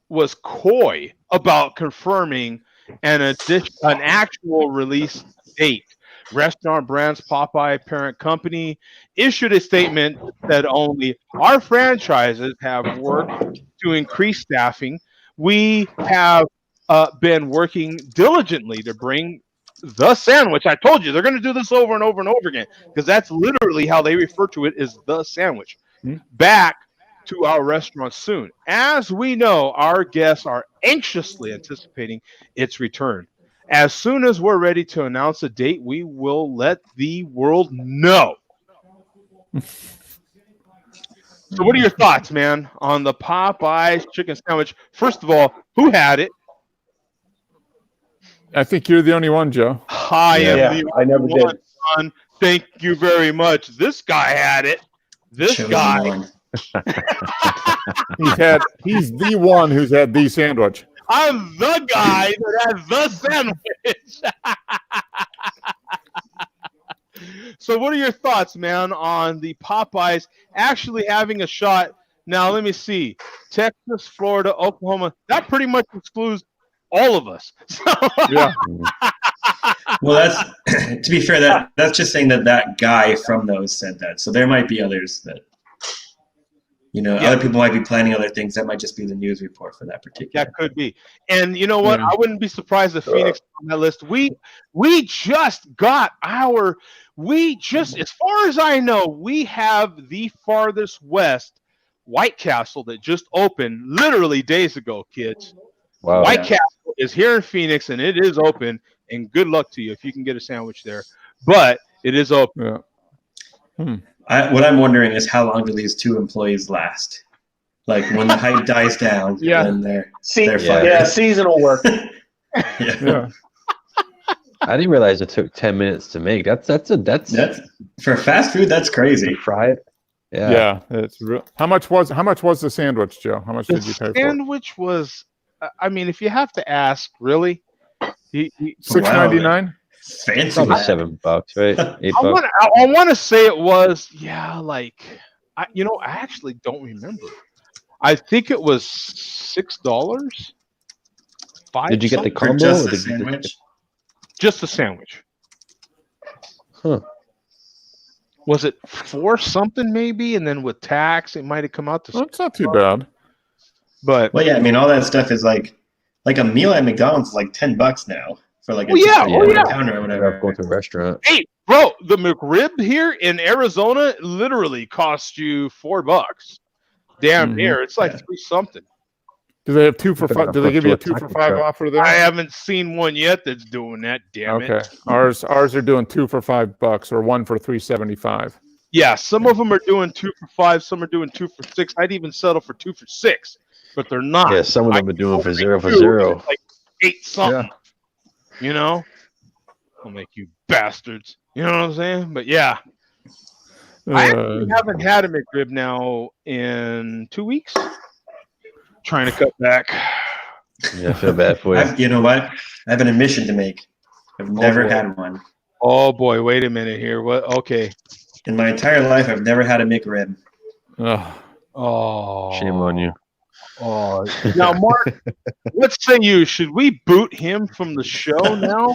was coy about confirming an actual release date. Restaurant Brands Popeye parent company issued a statement that only our franchises have worked to increase staffing. We have been working diligently to bring the sandwich. I told you they're going to do this over and over and over again because that's literally how they refer to it, is the sandwich. Back to our restaurants soon. As we know, our guests are anxiously anticipating its return. As soon as we're ready to announce a date, we will let the world know. So what are your thoughts, man, on the Popeyes chicken sandwich? First of all, who had it? I think you're the only one, Joe. I am the I never only did. one, son. Thank you very much. This guy had it. This Chosen guy. one. He's the one who's had the sandwich. I'm the guy that has the sandwich. So what are your thoughts, man, on the Popeyes actually having a shot? Now, let me see. Texas, Florida, Oklahoma. That pretty much excludes all of us. So, Yeah. Well, that's to be fair. That's just saying that guy from those said that. So there might be others that, other people might be planning other things. That might just be the news report for that particular. that could be. And you know what? Yeah. I wouldn't be surprised if Phoenix on that list. We just got as far as I know, we have the farthest west White Castle that just opened literally days ago, kids. Wow. White Castle is here in Phoenix, and it is open. And good luck to you if you can get a sandwich there. But it is open. Yeah. What I'm wondering is how long do these 2 employees last? Like when the hype dies down, then they're fired. Yeah, seasonal work. Yeah. I didn't realize it took 10 minutes to make. That's For fast food. That's crazy. fry it. Yeah. Yeah. It's real. How much was the sandwich, Joe? How much did you pay for it? Sandwich was, I mean, if you have to ask, really, $6.99. Fancy. Probably that. $7, right? $8. I want to say it was, I actually don't remember. I think it was $6. Did you get the For combo? just or the did you sandwich? Just a sandwich. Huh. Was it 4 something maybe? And then with tax, it might have come out to. Well, it's not too bad. But Well, yeah. I mean, all that stuff is like a meal at McDonald's is like $10 now for like a counter or whatever. Go to a restaurant. hey, bro, the McRib here in Arizona literally costs you $4. Damn near. It's like 3 something. Do they have 2 for 5? Do they give you a 2 for 5 offer there? I haven't seen one yet that's doing that. Damn it. Okay. Ours are doing 2 for $5 or 1 for $3.75. Yeah, some of them are doing 2 for 5. Some are doing 2 for 6. I'd even settle for 2 for 6, but they're not. Yeah, some of them are doing for 0 for 2, 0. it's like 8 something. You know, I'll make you bastards. You know what I'm saying? But yeah, I actually haven't had a McRib now in 2 weeks. Trying to cut back. Yeah, I feel bad for you. You know what? I have an admission to make. I've never had one. Oh boy, wait a minute here. What? Okay. In my entire life, I've never had a McRib. Oh. Shame on you. Oh. Now, Mark, what say you? Should we boot him from the show now?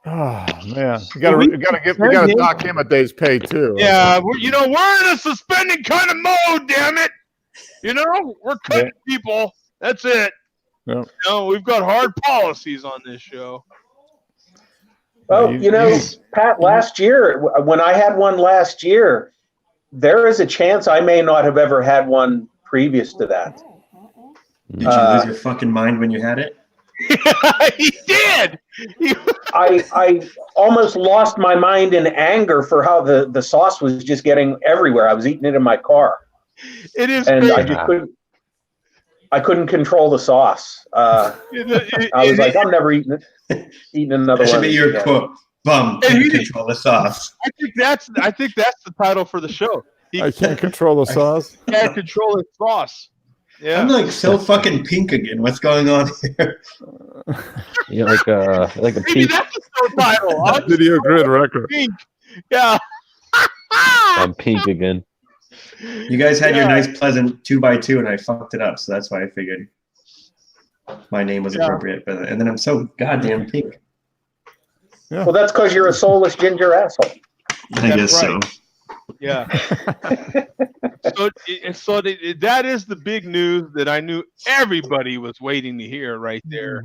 Oh man, we gotta dock him a day's pay too. Yeah, we're in a suspended kind of mode. Damn it. You know, we're cutting people. That's it. Yeah. You know, we've got hard policies on this show. Well, Pat, last year, when I had one last year, there is a chance I may not have ever had one previous to that. Did you lose your fucking mind when you had it? He did. I almost lost my mind in anger for how the sauce was just getting everywhere. I was eating it in my car. It is, and crazy. I just couldn't control the sauce. I was like, I'm never eating another That should one. be your quote. Bum, can't control the sauce. I think that's the title for the show. I can't control the sauce. Can't control the sauce. Yeah. I'm like so fucking pink again. What's going on here? You know, like a Maybe pink. that's the show title. I'm Video grid record. pink. Yeah. I'm pink again. You guys had your nice, pleasant 2x2, and I fucked it up. So that's why I figured my name was appropriate. And then I'm so goddamn pink. Yeah. Well, that's because you're a soulless ginger asshole. I guess so. Yeah. so that is the big news that I knew everybody was waiting to hear right there.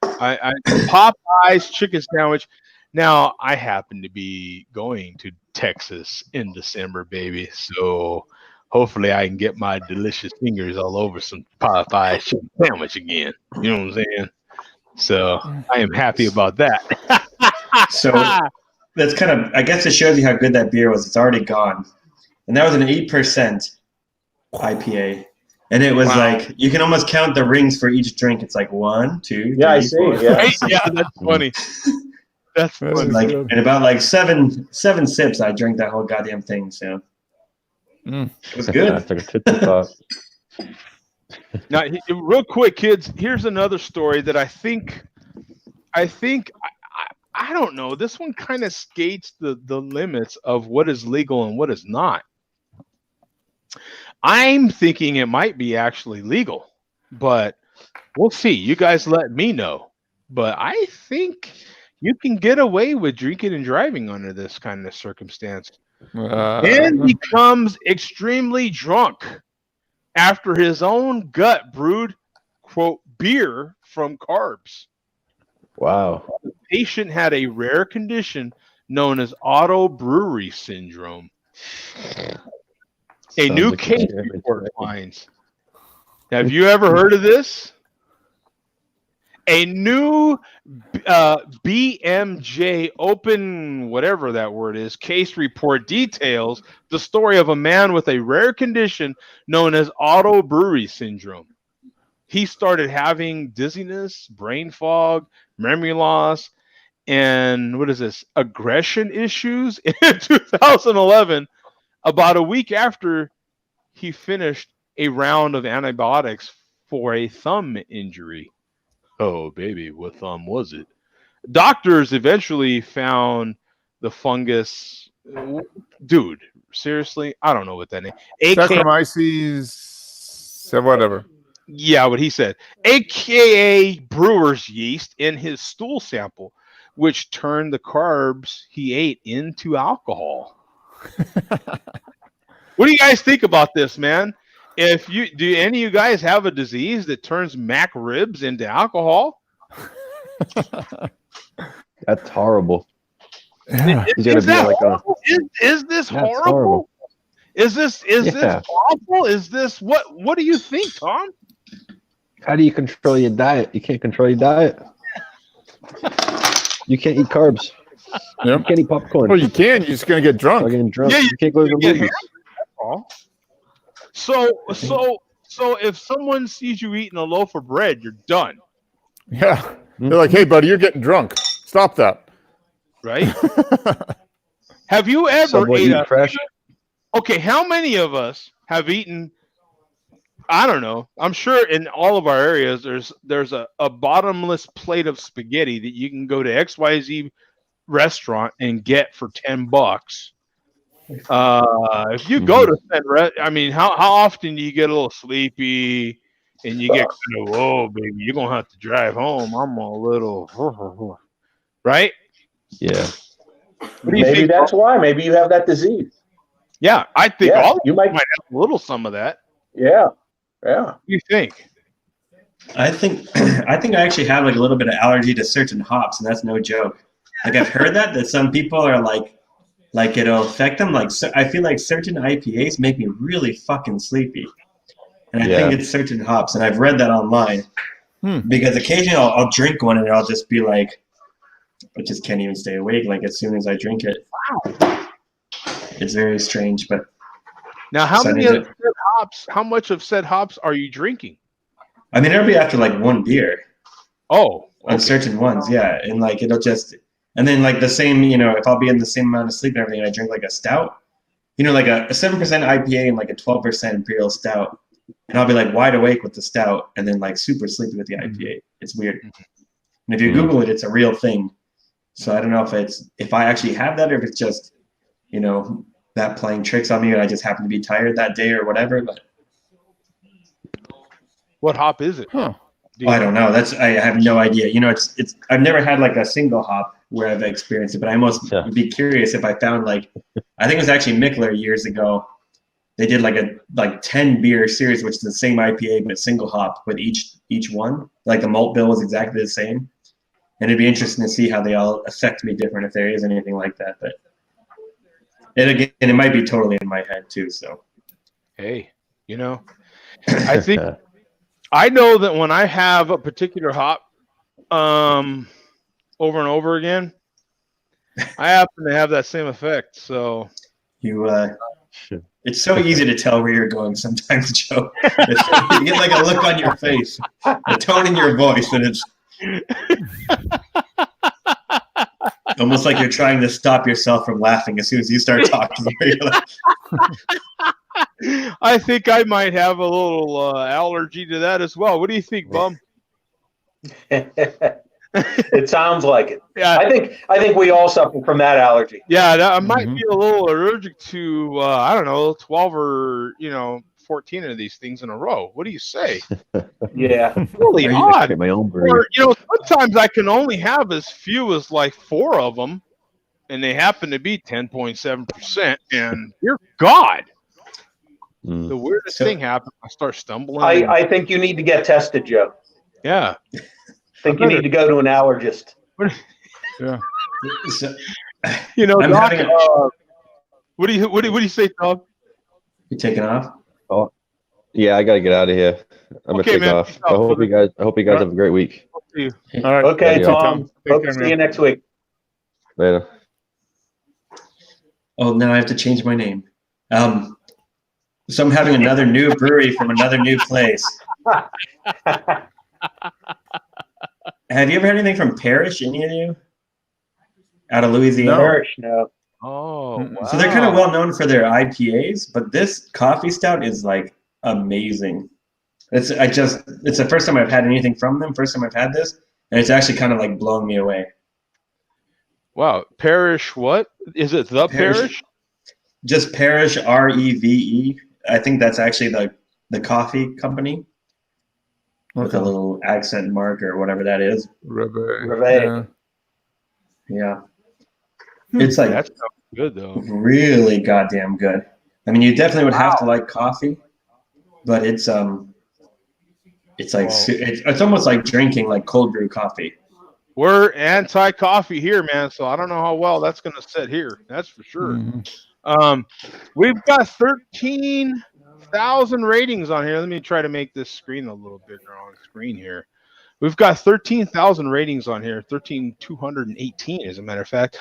I Popeye's chicken sandwich. Now I happen to be going to Texas in December, baby. So hopefully I can get my delicious fingers all over some Popeye's chicken sandwich again. You know what I'm saying? So I am happy about that. So that's kind of, I guess it shows you how good that beer was. It's already gone. And that was an 8% IPA. And it was like, you can almost count the rings for each drink. It's like 1, 2, 3, I see. 4. Yeah. Yeah, that's funny. That's funny. Like, in about like seven sips, I drank that whole goddamn thing. So it was good. That's like a tootsie pop. Now, real quick, kids, here's another story that I think I don't know. This one kind of skates the limits of what is legal and what is not. I'm thinking it might be actually legal, but we'll see. You guys let me know. But I think you can get away with drinking and driving under this kind of circumstance. And becomes extremely drunk after his own gut brewed, quote, beer from carbs. Wow. The patient had a rare condition known as auto brewery syndrome. A new like case a report finds. Have you ever heard of this? A new BMJ open, whatever that word is, case report details the story of a man with a rare condition known as auto brewery syndrome. He started having dizziness, brain fog, memory loss, and aggression issues in 2011, about a week after he finished a round of antibiotics for a thumb injury. Oh, baby, what thumb was it? Doctors eventually found the fungus. Dude, seriously? I don't know what that name is. Saccharomyces, whatever. Yeah, what he said. AKA brewer's yeast in his stool sample, which turned the carbs he ate into alcohol. What do you guys think about this, man? Do any of you guys have a disease that turns mac ribs into alcohol? That's horrible. Yeah. He's gonna Is be that like horrible? Is this horrible? horrible. Is this Yeah. awful? Is this what do you think, Tom? How do you control your diet? You can't control your diet. You can't eat carbs. Yep. You can't eat popcorn. Well, you can. You're just going to get drunk. You're getting drunk. Yeah, you can't go to the get movies. So if someone sees you eating a loaf of bread, you're done, Yeah. They're like, hey, buddy, you're getting drunk. Stop that. right? Have you ever Subway ate eat fresh. Okay, how many of us have eaten? I don't know. I'm sure in all of our areas, there's a bottomless plate of spaghetti that you can go to XYZ restaurant and get for $10. If you go to I mean, how often do you get a little sleepy and you get kind of, oh, baby, you're going to have to drive home. I'm a little, right? Yeah. What do you Maybe think? that's why. Maybe you have that disease. Yeah, I think Yeah, all you might. might have a little some of that. Yeah. What do you think? I think I actually have like a little bit of allergy to certain hops, and that's no joke. Like I've heard that some people are like it'll affect them. Like I feel like certain IPAs make me really fucking sleepy, and I think it's certain hops. And I've read that online because occasionally I'll drink one and I'll just be like, I just can't even stay awake. Like as soon as I drink it, it's very strange. But Now, how much of said hops are you drinking? I mean, it'll be after like one beer. Oh, on certain ones, yeah, and like it'll just, and then like the same, if I'll be in the same amount of sleep and everything, and I drink like a stout, like a 7% IPA and like a 12% imperial stout, and I'll be like wide awake with the stout, and then like super sleepy with the IPA. It's weird. And if you Google it, it's a real thing. So I don't know if I actually have that, or if it's just, that playing tricks on me, and I just happen to be tired that day or whatever. But what hop is it? Huh. I don't know. I have no idea. It's I've never had like a single hop where I've experienced it, but I almost would be curious if I found I think it was actually Mickler years ago. They did like a 10 beer series, which is the same IPA but single hop with each one. Like the malt bill was exactly the same, and it'd be interesting to see how they all affect me different if there is anything like that. But it might be totally in my head too. So hey, I think. I know that when I have a particular hop over and over again, I happen to have that same effect. So it's so easy to tell where you're going sometimes, Joe. You get like a look on your face, a tone in your voice, and it's almost like you're trying to stop yourself from laughing as soon as you start talking. I think I might have a little allergy to that as well. What do you think, Bum? It sounds like it. Yeah, I think we all suffer from that allergy. Yeah, I might be a little allergic to I don't know, 12 or 14 of these things in a row. What do you say? Yeah, really odd. My own breed. Or sometimes I can only have as few as like 4 of them, and they happen to be 10.7%. And dear God. The weirdest thing happened. I start stumbling. I think you need to get tested, Joe. Yeah. I think you need to go to an allergist. Yeah. Doc, what do you say, Tom? You taking off? Oh, yeah, I gotta get out of here. I'm gonna take off. I hope you guys have a great week. All right. Okay, Tom. Hope to care, see you next week. Later. Oh, now I have to change my name. So I'm having another new brewery from another new place. Have you ever had anything from Parrish, any of you? Out of Louisiana? Parrish, no. Oh, wow. So they're kind of well known for their IPAs, but this coffee stout is like amazing. It's the first time I've had anything from them, first time I've had this, and it's actually kind of like blown me away. Wow. Parrish what? Is it the Parrish? Just Parrish, REVE. I think that's actually the coffee company with a little accent mark or whatever that is. Reve. Yeah. It's like that's good though. Really goddamn good. I mean, you definitely would have to like coffee, but it's like it's almost like drinking like cold brew coffee. We're anti-coffee here, man. So I don't know how well that's going to sit here. That's for sure. We've got 13,000 ratings on here. Let me try to make this screen a little bigger on screen here. We've got 13,000 ratings on here. 13,218, as a matter of fact.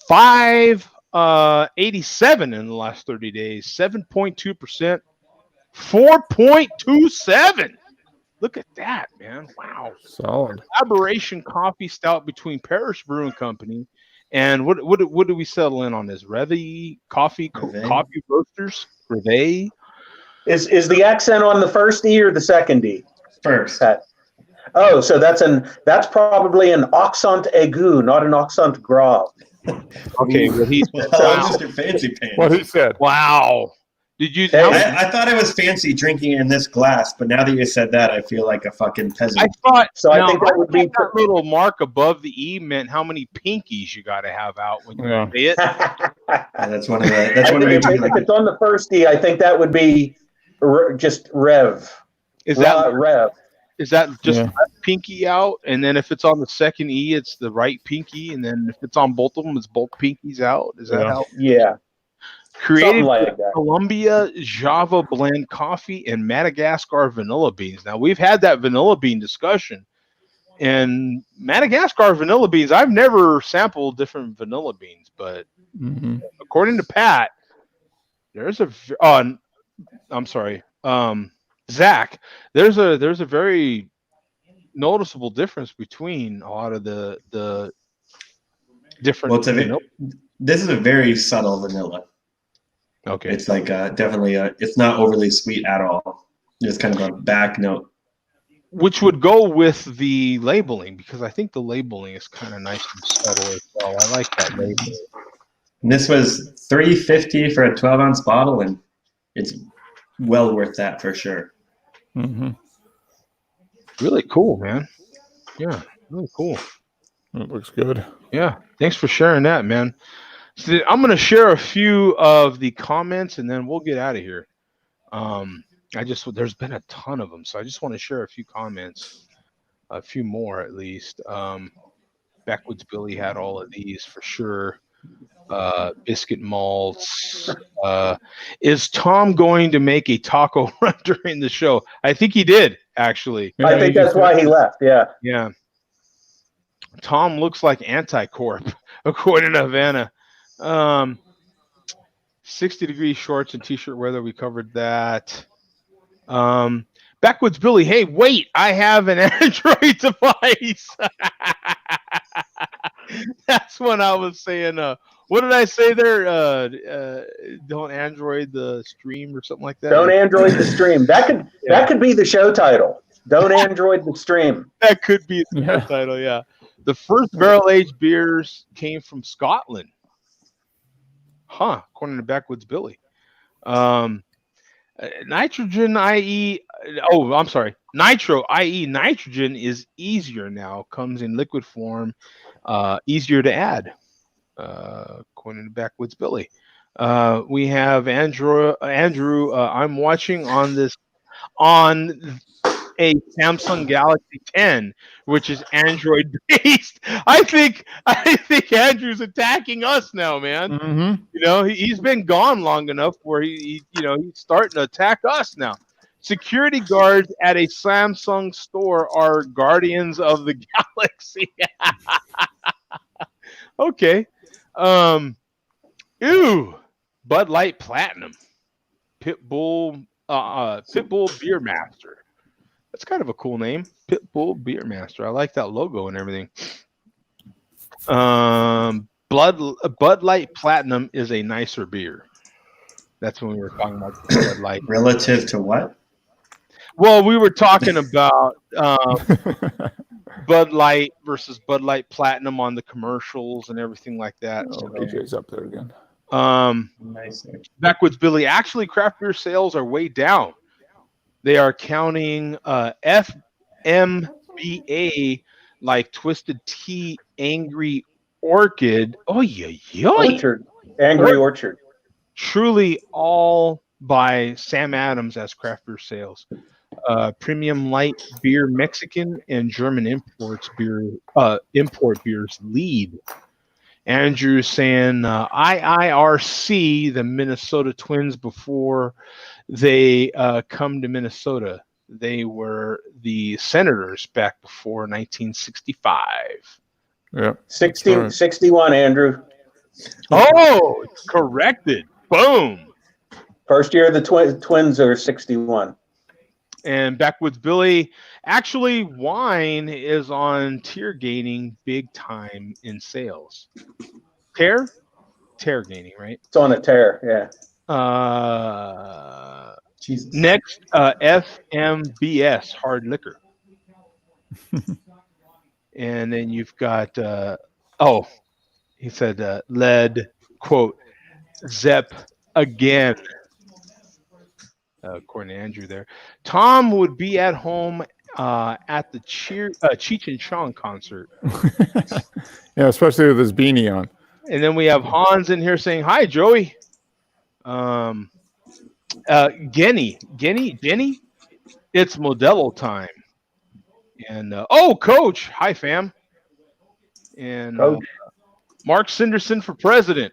587 in the last 30 days. 7.2%. 4.27. Look at that, man. Wow. Solid. Collaboration coffee stout between Parrish Brewing Company and what do we settle in on this? Reve coffee roasters? Reve? Is the accent on the first E or the second E? First. Oh, so that's probably an accent aigu, not an accent grave. Okay, well he said, wow. Mr. Fancy Pants. What he said. Wow. Did you? I thought it was fancy drinking in this glass, but now that you said that, I feel like a fucking peasant. I think that would be that little mark above the E meant how many pinkies you got to have out when you say it. That's one of the. That's one of the. If it's on the first E, I think that would be just Rev. Is that Rev? just Yeah. left pinky out, and then if it's on the second E, it's the right pinky, and then if it's on both of them, it's both pinkies out? Is that Yeah. how? Yeah, Created something like with that. Colombia Java blend coffee and Madagascar vanilla beans. Now we've had that vanilla bean discussion, and Madagascar vanilla beans. I've never sampled different vanilla beans, but Hmm. according to Pat, there's a. Oh, I'm sorry, Zach. There's a very noticeable difference between a lot of the different. Well, this is a very subtle vanilla. Okay. It's like definitely it's not overly sweet at all. It's kind of a back note. Which would go with the labeling, because I think the labeling is kind of nice and subtle as well. I like that labeling. And this was $3.50 for a 12-ounce bottle, and it's well worth that for sure. Hmm. Really cool, man. Yeah, really cool. It looks good. Yeah, thanks for sharing that, man. So I'm going to share a few of the comments, and then we'll get out of here. There's been a ton of them, so I just want to share a few comments, a few more at least. Backwoods Billy had all of these for sure. Biscuit malts. Is Tom going to make a taco run during the show? I think he did, actually. I think that's why he left. Yeah. Yeah. Tom looks like Anticorp, according to Havana. 60-degree shorts and t-shirt weather. We covered that. Backwoods Billy. Hey, wait! I have an Android device. That's when I was saying. What did I say there? Don't Android the stream or something like that. Don't Android the stream. That could be the show title. Don't Android the stream. That could be the title. Yeah. The first barrel-aged beers came from Scotland. According to Backwoods Billy. Nitrogen, Nitro, i.e. nitrogen, is easier now. Comes in liquid form. Easier to add. According to Backwoods Billy. We have Andrew. I'm watching on a Samsung Galaxy 10, which is Android based. I think Andrew's attacking us now, man. Mm-hmm. You know, he's been gone long enough where he's starting to attack us now. Security guards at a Samsung store are guardians of the galaxy. Okay. Bud Light Platinum. Pitbull Beer Master. That's kind of a cool name. Pitbull Beer Master. I like that logo and everything. Bud Light Platinum is a nicer beer. That's when we were talking about Bud Light. Relative to what? Well, we were talking about Bud Light versus Bud Light Platinum on the commercials and everything like that. Oh, BJ's up there again. Nice. Backwoods Billy. Actually, craft beer sales are way down. They are counting FMBA like Twisted Tea, Angry Orchid. Oh, yeah. Orchard. Angry Orchard. Truly all by Sam Adams as craft beer sales. Premium light beer, Mexican and German import beers lead. Andrew saying IIRC, the Minnesota Twins, before they come to Minnesota. They were the Senators back before 1965. Yeah. 61, Andrew. Oh, corrected. Boom. First year of the Twins are 61. And Backwoods Billy, actually, wine is on tier gaining big time in sales. Tear gaining, right? It's on a tear, yeah. Jesus. Next, FMBS, hard liquor. And then you've got, he said, lead, quote, Zep again. According to Andrew there. Tom would be at home at the Cheech and Chong concert. Yeah, especially with his beanie on. And then we have Hans in here saying, hi, Joey. Jenny, it's Modelo time. And oh, Coach, hi fam, and Coach. Mark Sanderson for president.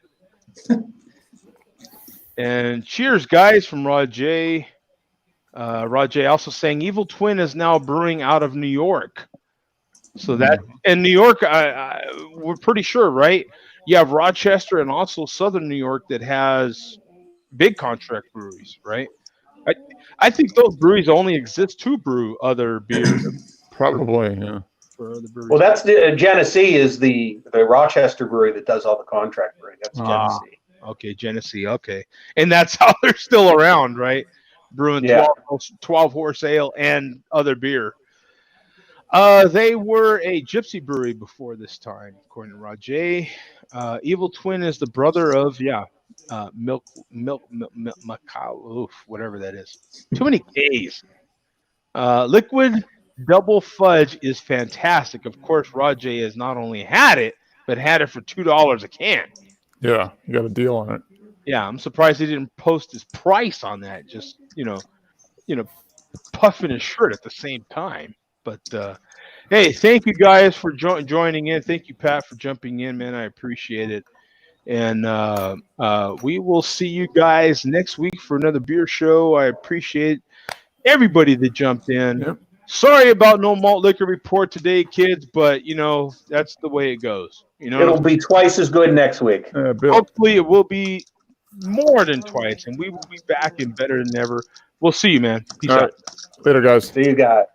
And cheers, guys, from Rajay. Rajay also saying Evil Twin is now brewing out of New York. So that in New York, we're pretty sure, right? You have Rochester and also Southern New York that has big contract breweries, right? I, I think those breweries only exist to brew other beers Probably, yeah. for other breweries. Well, that's the Genesee is the Rochester brewery that does all the contract brewing. That's Genesee. Okay, Genesee. Okay, and that's how they're still around, right? Brewing Yeah. 12 horse ale and other beer. They were a gypsy brewery before this time, according to Rajay. Evil Twin is the brother of milk Macau, whatever that is. Too many K's. Liquid double fudge is fantastic. Of course, Rajay has not only had it, but had it for $2 a can. Yeah, you got a deal on it. Yeah, I'm surprised he didn't post his price on that. Just puffing his shirt at the same time. But hey, thank you guys for joining in. Thank you, Pat, for jumping in, man. I appreciate it. And we will see you guys next week for another beer show. I appreciate everybody that jumped in. Yep. Sorry about no malt liquor report today, kids, but that's the way it goes. It'll be twice as good next week. Bill. Hopefully it will be more than twice, and we will be back and better than ever. We'll see you, man. Peace All out. right. Later, guys. See you guys.